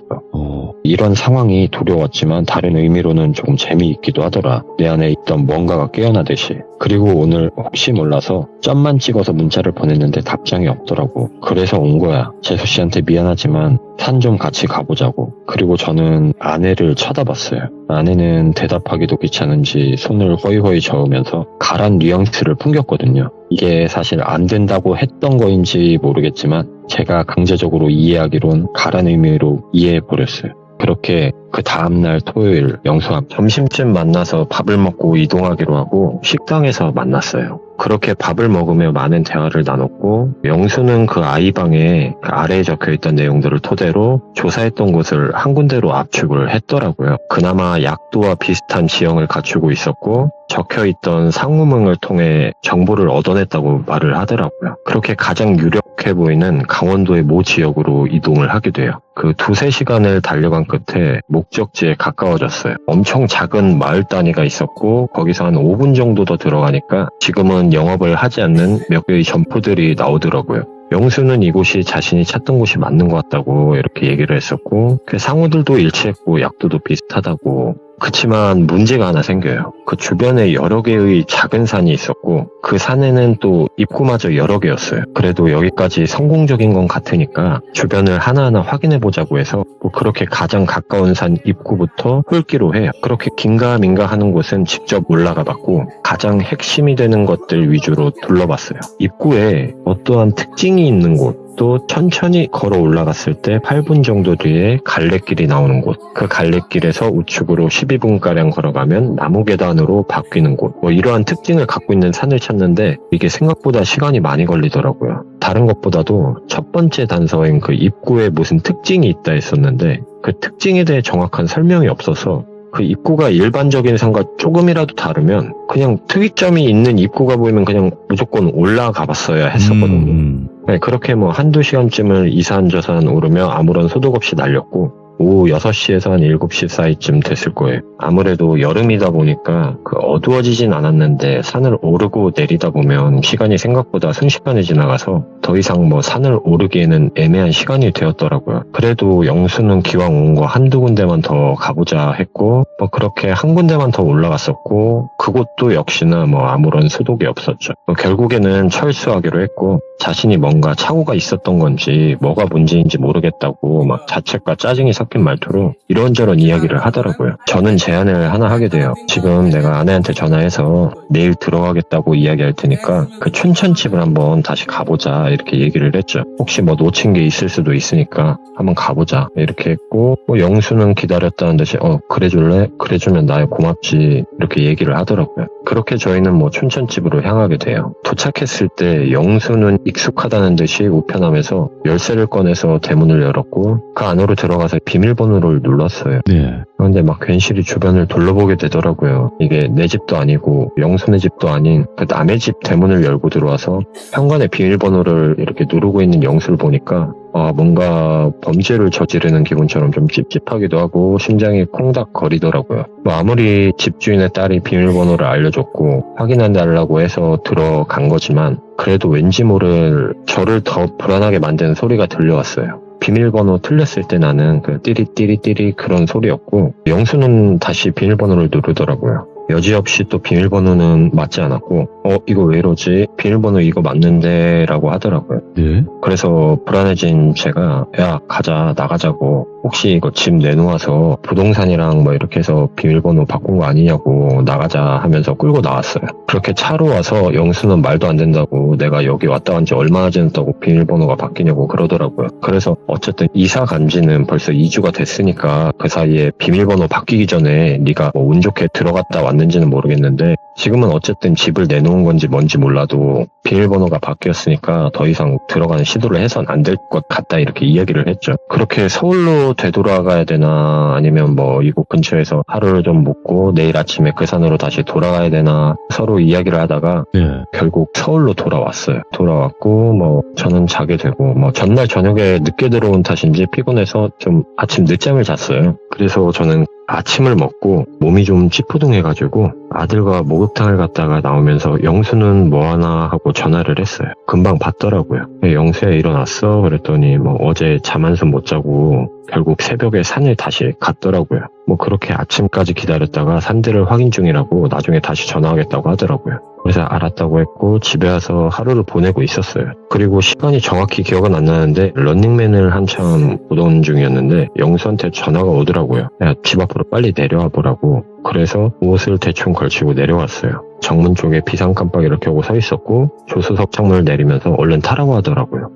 이런 상황이 두려웠지만 다른 의미로는 조금 재미있기도 하더라. 내 안에 있던 뭔가가 깨어나듯이. 그리고 오늘 혹시 몰라서 점만 찍어서 문자를 보냈는데 답장이 없더라고. 그래서 온 거야. 재수 씨한테 미안하지만 산 좀 같이 가보자고. 그리고 저는 아내를 쳐다봤어요. 아내는 대답하기도 귀찮은지 손을 허이허이 저으면서 가란 뉘앙스를 풍겼거든요. 이게 사실 안 된다고 했던 거인지 모르겠지만 제가 강제적으로 이해하기론 가란 의미로 이해해버렸어요. 그렇게 그 다음날 토요일 영수와 점심쯤 만나서 밥을 먹고 이동하기로 하고 식당에서 만났어요. 그렇게 밥을 먹으며 많은 대화를 나눴고 영수는 그 아이 방에 그 아래에 적혀있던 내용들을 토대로 조사했던 곳을 한 군데로 압축을 했더라고요. 그나마 약도와 비슷한 지형을 갖추고 있었고 적혀있던 상호명을 통해 정보를 얻어냈다고 말을 하더라고요. 그렇게 가장 유력해 보이는 강원도의 모 지역으로 이동을 하게 돼요. 그 2-3시간을 달려간 끝에 목적지에 가까워졌어요. 엄청 작은 마을 단위가 있었고 거기서 한 5분 정도 더 들어가니까 지금은 영업을 하지 않는 몇 개의 점포들이 나오더라고요. 영수는 이곳이 자신이 찾던 곳이 맞는 것 같다고 이렇게 얘기를 했었고, 그 상호들도 일치했고 약도도 비슷하다고. 그치만 문제가 하나 생겨요. 그 주변에 여러 개의 작은 산이 있었고 그 산에는 또 입구마저 여러 개였어요. 그래도 여기까지 성공적인 건 같으니까 주변을 하나하나 확인해보자고 해서 뭐 그렇게 가장 가까운 산 입구부터 훑기로 해요. 그렇게 긴가민가 하는 곳은 직접 올라가 봤고 가장 핵심이 되는 것들 위주로 둘러봤어요. 입구에 어떠한 특징이 있는 곳, 또 천천히 걸어 올라갔을 때 8분 정도 뒤에 갈래길이 나오는 곳, 그 갈래길에서 우측으로 12분가량 걸어가면 나무 계단으로 바뀌는 곳, 뭐 이러한 특징을 갖고 있는 산을 찾는데 이게 생각보다 시간이 많이 걸리더라고요. 다른 것보다도 첫 번째 단서인 그 입구에 무슨 특징이 있다 했었는데 그 특징에 대해 정확한 설명이 없어서 그 입구가 일반적인 산과 조금이라도 다르면 그냥 특이점이 있는 입구가 보이면 그냥 무조건 올라가 봤어야 했었거든요. 네, 그렇게 뭐 한두 시간쯤을 이산저산 오르며 아무런 소득 없이 날렸고 오후 6시에서 한 7시 사이쯤 됐을 거예요. 아무래도 여름이다 보니까 그 어두워지진 않았는데 산을 오르고 내리다 보면 시간이 생각보다 순식간에 지나가서 더 이상 뭐 산을 오르기에는 애매한 시간이 되었더라고요. 그래도 영수는 기왕 온 거 한두 군데만 더 가보자 했고 뭐 그렇게 한 군데만 더 올라갔었고 그곳도 역시나 뭐 아무런 소득이 없었죠. 결국에는 철수하기로 했고 자신이 뭔가 착오가 있었던 건지 뭐가 문제인지 모르겠다고 막 자책과 짜증이 섞인 말투로 이런저런 이야기를 하더라고요. 저는 제안을 하나 하게 돼요. 지금 내가 아내한테 전화해서 내일 들어가겠다고 이야기할 테니까 그 춘천집을 한번 다시 가보자 이렇게 얘기를 했죠. 혹시 뭐 놓친 게 있을 수도 있으니까 한번 가보자 이렇게 했고 뭐 영수는 기다렸다는 듯이 그래줄래? 그래주면 나야 고맙지 이렇게 얘기를 하더라고요. 그렇게 저희는 뭐 춘천집으로 향하게 돼요. 도착했을 때 영수는 익숙하다는 듯이 우편함에서 열쇠를 꺼내서 대문을 열었고 그 안으로 들어가서 비밀번호를 눌렀어요. 네. 그런데 막 괜시리 주변을 둘러보게 되더라고요. 이게 내 집도 아니고 영순의 집도 아닌 그 남의 집 대문을 열고 들어와서 현관의 비밀번호를 이렇게 누르고 있는 영수를 보니까 뭔가 범죄를 저지르는 기분처럼 좀 찝찝하기도 하고 심장이 콩닥거리더라고요. 뭐 아무리 집주인의 딸이 비밀번호를 알려줬고 확인해달라고 해서 들어간 거지만 그래도 왠지 모를 저를 더 불안하게 만드는 소리가 들려왔어요. 비밀번호 틀렸을 때 나는 그 띠리띠리띠리 그런 소리였고 영수는 다시 비밀번호를 누르더라고요. 여지없이 또 비밀번호는 맞지 않았고 이거 왜 이러지? 비밀번호 이거 맞는데 라고 하더라고요. 네. 그래서 불안해진 제가 야 가자 나가자고 혹시 이거 집 내놓아서 부동산이랑 뭐 이렇게 해서 비밀번호 바꾼 거 아니냐고 나가자 하면서 끌고 나왔어요. 그렇게 차로 와서 영수는 말도 안 된다고 내가 여기 왔다 간 지 얼마나 지났다고 비밀번호가 바뀌냐고 그러더라고요. 그래서 어쨌든 이사 간 지는 벌써 2주가 됐으니까 그 사이에 비밀번호 바뀌기 전에 네가 뭐 운 좋게 들어갔다 왔는지는 모르겠는데 지금은 어쨌든 집을 내놓은 건지 뭔지 몰라도 비밀번호가 바뀌었으니까 더 이상 들어가는 시도를 해선 안 될 것 같다 이렇게 이야기를 했죠. 그렇게 서울로 되돌아가야 되나 아니면 뭐 이곳 근처에서 하루를 좀 묵고 내일 아침에 그 산으로 다시 돌아가야 되나 서로 이야기를 하다가 네. 결국 서울로 돌아왔어요. 돌아왔고 뭐 저는 자게 되고 뭐 전날 저녁에 늦게 들어온 탓인지 피곤해서 좀 아침 늦잠을 잤어요. 그래서 저는 아침을 먹고 몸이 좀 찌뿌둥해가지고 아들과 목욕탕을 갔다가 나오면서 영수는 뭐하나 하고 전화를 했어요. 금방 받더라고요. 영수야 일어났어? 그랬더니 뭐 어제 잠 한숨 못 자고 결국 새벽에 산을 다시 갔더라고요. 뭐 그렇게 아침까지 기다렸다가 산들을 확인 중이라고 나중에 다시 전화하겠다고 하더라고요. 그래서 알았다고 했고 집에 와서 하루를 보내고 있었어요. 그리고 시간이 정확히 기억은 안 나는데 런닝맨을 한참 보던 중이었는데 영수한테 전화가 오더라고요. 야, 집 앞으로 빨리 내려와 보라고. 그래서 옷을 대충 걸치고 내려왔어요. 정문 쪽에 비상 깜빡 이렇게 하고 서 있었고 조수석 창문을 내리면서 얼른 타라고 하더라고요.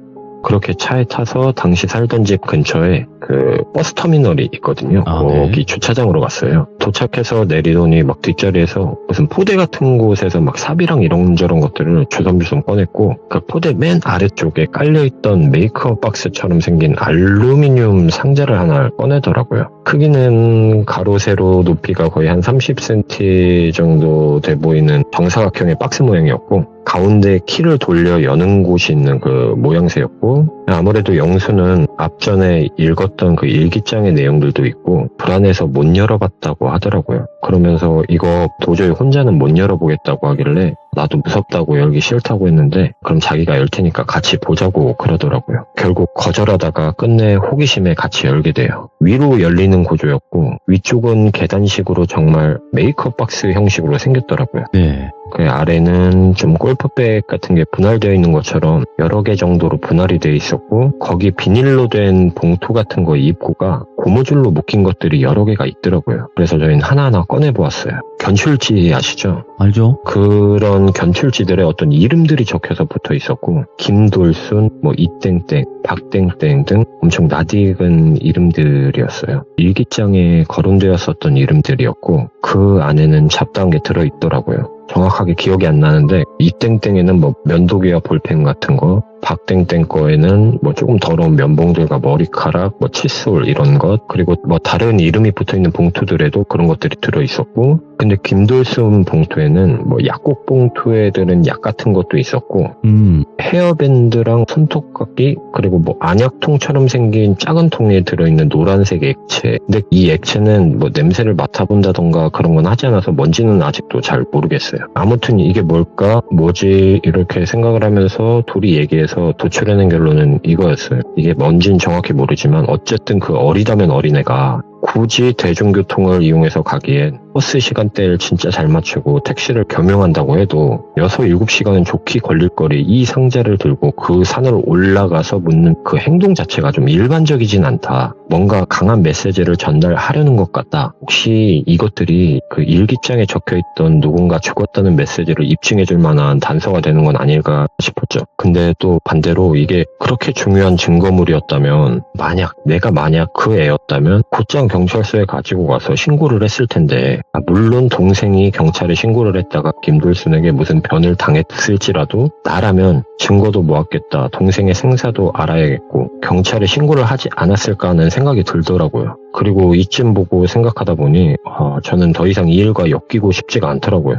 그렇게 차에 타서 당시 살던 집 근처에 그 버스 터미널이 있거든요. 거기 주차장으로 갔어요. 도착해서 내리더니 막 뒷자리에서 무슨 포대 같은 곳에서 막 삽이랑 이런저런 것들을 주섬주섬 꺼냈고 그 포대 맨 아래쪽에 깔려있던 메이크업 박스처럼 생긴 알루미늄 상자를 하나 꺼내더라고요. 크기는 가로 세로 높이가 거의 한 30cm 정도 돼 보이는 정사각형의 박스 모양이었고 가운데 키를 돌려 여는 곳이 있는 그 모양새였고, 아무래도 영수는 앞전에 읽었던 그 일기장의 내용들도 있고 불안해서 못 열어봤다고 하더라고요. 그러면서 이거 도저히 혼자는 못 열어보겠다고 하길래 나도 무섭다고 열기 싫다고 했는데 그럼 자기가 열 테니까 같이 보자고 그러더라고요. 결국 거절하다가 끝내 호기심에 같이 열게 돼요. 위로 열리는 구조였고 위쪽은 계단식으로 정말 메이크업 박스 형식으로 생겼더라고요. 네. 그 아래는 좀 골프백 같은 게 분할되어 있는 것처럼 여러 개 정도로 분할이 되어 있었고 거기 비닐로 된 봉투 같은 거 입구가 고무줄로 묶인 것들이 여러 개가 있더라고요. 그래서 저희는 하나하나 꺼내보았어요. 견출지 아시죠? 알죠? 그런 견출지들에 어떤 이름들이 적혀서 붙어 있었고 김돌순, 뭐 이땡땡, 박땡땡 등 엄청 낯익은 이름들이었어요. 일기장에 거론되었었던 이름들이었고 그 안에는 잡다한 게 들어있더라고요. 정확하게 기억이 안 나는데 이땡땡에는 뭐 면도기와 볼펜 같은 거, 박땡땡 거에는 뭐 조금 더러운 면봉들과 머리카락, 뭐 칫솔 이런 것, 그리고 뭐 다른 이름이 붙어있는 봉투들에도 그런 것들이 들어있었고, 근데 김돌순 봉투에는 뭐 약국 봉투에 드는 약 같은 것도 있었고 헤어밴드랑 손톱깎이, 그리고 뭐 안약통처럼 생긴 작은 통에 들어있는 노란색 액체. 근데 이 액체는 뭐 냄새를 맡아본다던가 그런 건 하지 않아서 뭔지는 아직도 잘 모르겠어요. 아무튼 이게 뭘까? 뭐지? 이렇게 생각을 하면서 둘이 얘기해서 도출해낸 결론은 이거였어요. 이게 뭔진 정확히 모르지만 어쨌든 그 어리다면 어린애가 굳이 대중교통을 이용해서 가기엔 버스 시간대를 진짜 잘 맞추고 택시를 겸용한다고 해도 6, 7시간은 좋게 걸릴 거리 이 상자를 들고 그 산을 올라가서 묻는 그 행동 자체가 좀 일반적이진 않다. 뭔가 강한 메시지를 전달하려는 것 같다. 혹시 이것들이 그 일기장에 적혀있던 누군가 죽었다는 메시지를 입증해줄 만한 단서가 되는 건 아닐까 싶었죠. 근데 또 반대로 이게 그렇게 중요한 증거물이었다면 내가 만약 그 애였다면 곧장 경찰서에 가지고 가서 신고를 했을 텐데, 물론 동생이 경찰에 신고를 했다가 김돌순에게 무슨 변을 당했을지라도 나라면 증거도 모았겠다, 동생의 생사도 알아야겠고 경찰에 신고를 하지 않았을까 하는 생각이 들더라고요. 그리고 이쯤 보고 생각하다 보니 저는 더 이상 이 일과 엮이고 싶지가 않더라고요.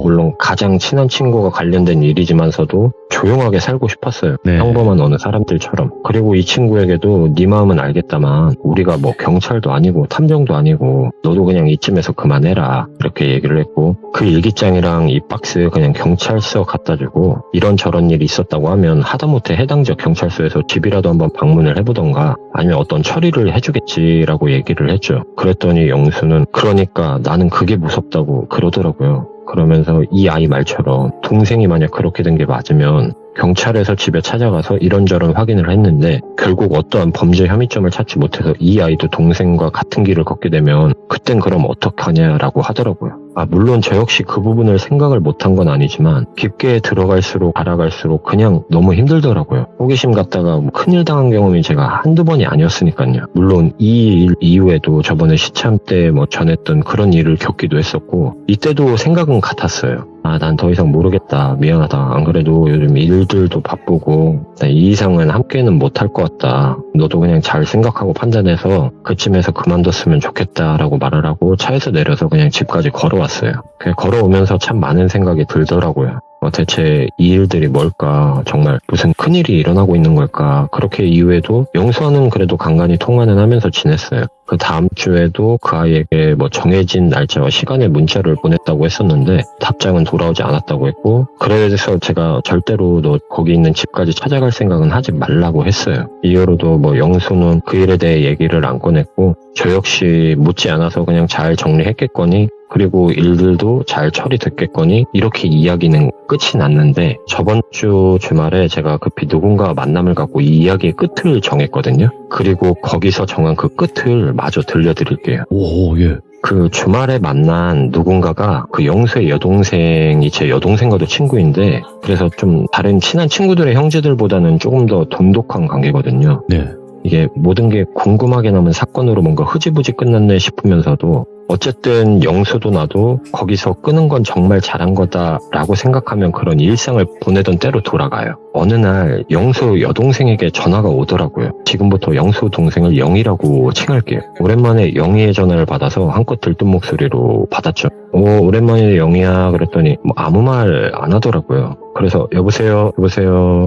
물론 가장 친한 친구가 관련된 일이지만서도 조용하게 살고 싶었어요. 네. 평범한 어느 사람들처럼. 그리고 이 친구에게도 네 마음은 알겠다만 우리가 뭐 경찰도 아니고 탐정도 아니고 너도 그냥 이쯤에서 그만해라, 이렇게 얘기를 했고, 그 일기장이랑 이 박스 그냥 경찰서 갖다 주고 이런저런 일이 있었다고 하면 하다못해 해당 지역 경찰서에서 집이라도 한번 방문을 해보던가 아니면 어떤 처리를 해주겠지라고 얘기를 했죠. 그랬더니 영수는 그러니까 나는 그게 무섭다고 그러더라고요. 그러면서 이 아이 말처럼 동생이 만약 그렇게 된 게 맞으면 경찰에서 집에 찾아가서 이런저런 확인을 했는데 결국 어떠한 범죄 혐의점을 찾지 못해서 이 아이도 동생과 같은 길을 걷게 되면 그땐 그럼 어떡하냐라고 하더라고요. 물론 저 역시 그 부분을 생각을 못한 건 아니지만 깊게 들어갈수록 알아갈수록 그냥 너무 힘들더라고요. 호기심 갖다가 큰일 당한 경험이 제가 한두 번이 아니었으니까요. 물론 이 일 이후에도 저번에 시참 때 뭐 전했던 그런 일을 겪기도 했었고 이때도 생각은 같았어요. 난 더 이상 모르겠다, 미안하다, 안 그래도 요즘 일들도 바쁘고 이 이상은 함께는 못할 것 같다, 너도 그냥 잘 생각하고 판단해서 그쯤에서 그만뒀으면 좋겠다라고 말을 하고 차에서 내려서 그냥 집까지 걸어왔어요. 그냥 걸어오면서 참 많은 생각이 들더라고요. 대체 이 일들이 뭘까? 정말 무슨 큰일이 일어나고 있는 걸까? 그렇게 이후에도 영수와는 그래도 간간히 통화는 하면서 지냈어요. 그 다음 주에도 그 아이에게 뭐 정해진 날짜와 시간에 문자를 보냈다고 했었는데 답장은 돌아오지 않았다고 했고, 그래서 제가 절대로 너 거기 있는 집까지 찾아갈 생각은 하지 말라고 했어요. 이후로도 뭐 영수는 그 일에 대해 얘기를 안 꺼냈고 저 역시 묻지 않아서 그냥 잘 정리했겠거니, 그리고 일들도 잘 처리됐겠거니 이렇게 이야기는 끝이 났는데, 저번 주 주말에 제가 급히 누군가와 만남을 갖고 이 이야기의 끝을 정했거든요. 그리고 거기서 정한 그 끝을 마저 들려드릴게요. 오, 예. 그 주말에 만난 누군가가 그 영수의 여동생이 제 여동생과도 친구인데, 그래서 좀 다른 친한 친구들의 형제들보다는 조금 더 돈독한 관계거든요. 네. 이게 모든 게 궁금하게 남은 사건으로 뭔가 흐지부지 끝났네 싶으면서도 어쨌든 영수도 나도 거기서 끄는 건 정말 잘한 거다라고 생각하면 그런 일상을 보내던 때로 돌아가요. 어느 날 영수 여동생에게 전화가 오더라고요. 지금부터 영수 동생을 영희라고 칭할게요. 오랜만에 영희의 전화를 받아서 한껏 들뜬 목소리로 받았죠. 오랜만에 영희야 그랬더니 뭐 아무 말 안 하더라고요. 그래서 여보세요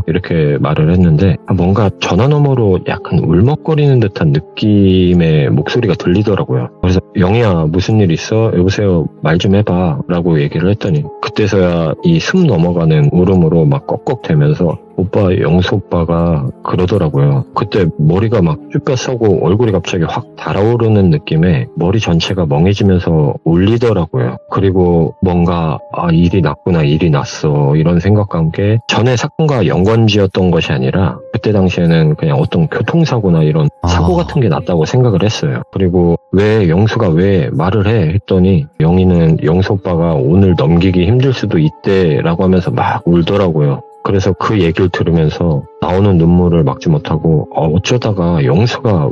이렇게 말을 했는데 뭔가 전화 너머로 약간 울먹거리는 듯한 느낌의 목소리가 들리더라고요. 그래서 영희야 무슨 일 있어? 여보세요 말 좀 해봐 라고 얘기를 했더니 그때서야 이 숨 넘어가는 울음으로 막 꺽꺽대면서 오빠 영수 오빠가 그러더라고요. 그때 머리가 막 쭈뼛 서고 얼굴이 갑자기 확 달아오르는 느낌에 머리 전체가 멍해지면서 울리더라고요. 그리고 뭔가 일이 났구나 일이 났어 이런 생각과 함께 전에 사건과 연관지었던 것이 아니라 그때 당시에는 그냥 어떤 교통사고나 이런 사고 같은 게 났다고 생각을 했어요. 그리고 왜 영수가 왜 말을 해 했더니 영희는 영수 오빠가 오늘 넘기기 힘들 수도 있대라고 하면서 막 울더라고요. 그래서 그 얘기를 들으면서 나오는 눈물을 막지 못하고 어쩌다가 영수가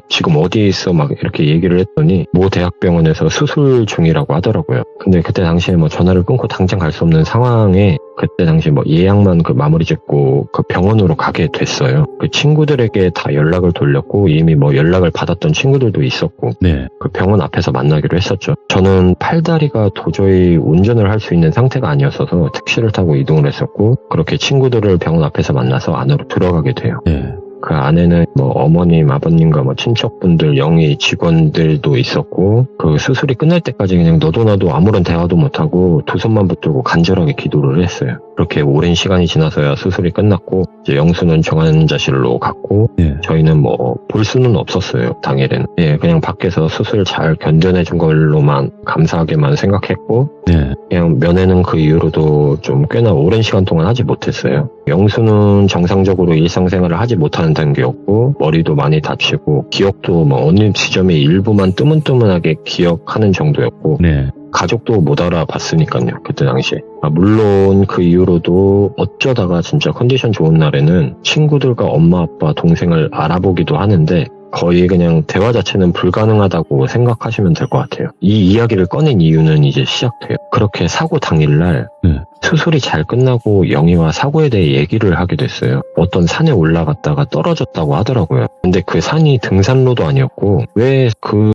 지금 어디에 있어 막 이렇게 얘기를 했더니 모 대학병원에서 수술 중이라고 하더라고요. 근데 그때 당시에 뭐 전화를 끊고 당장 갈 수 없는 상황에 그때 당시 뭐 예약만 마무리 짓고 그 병원으로 가게 됐어요. 그 친구들에게 다 연락을 돌렸고 이미 뭐 연락을 받았던 친구들도 있었고 네. 그 병원 앞에서 만나기로 했었죠. 저는 팔다리가 도저히 운전을 할 수 있는 상태가 아니었어서 택시를 타고 이동을 했었고 그렇게 친구들을 병원 앞에서 만나서 안으로 들어가게 돼요. 네. 그 안에는 뭐 어머님, 아버님과 뭐 친척분들, 영희 직원들도 있었고 그 수술이 끝날 때까지 그냥 너도 나도 아무런 대화도 못하고 두 손만 붙들고 간절하게 기도를 했어요. 그렇게 오랜 시간이 지나서야 수술이 끝났고 이제 영수는 정환자실로 갔고 네. 저희는 뭐 볼 수는 없었어요. 당일에는. 그냥 밖에서 수술 잘 견뎌내준 걸로만 감사하게만 생각했고 네. 그냥 면회는 그 이후로도 좀 꽤나 오랜 시간 동안 하지 못했어요. 영수는 정상적으로 일상생활을 하지 못하는 단계였고 머리도 많이 다치고 기억도 뭐 어느 지점의 일부만 뜨문뜨문하게 기억하는 정도였고 네. 가족도 못 알아봤으니까요. 그때 당시에. 물론 그 이후로도 어쩌다가 진짜 컨디션 좋은 날에는 친구들과 엄마, 아빠, 동생을 알아보기도 하는데 거의 그냥 대화 자체는 불가능하다고 생각하시면 될 것 같아요. 이 이야기를 꺼낸 이유는 이제 시작돼요. 그렇게 사고 당일날 네. 수술이 잘 끝나고 영희와 사고에 대해 얘기를 하게 됐어요. 어떤 산에 올라갔다가 떨어졌다고 하더라고요. 근데 그 산이 등산로도 아니었고 왜 그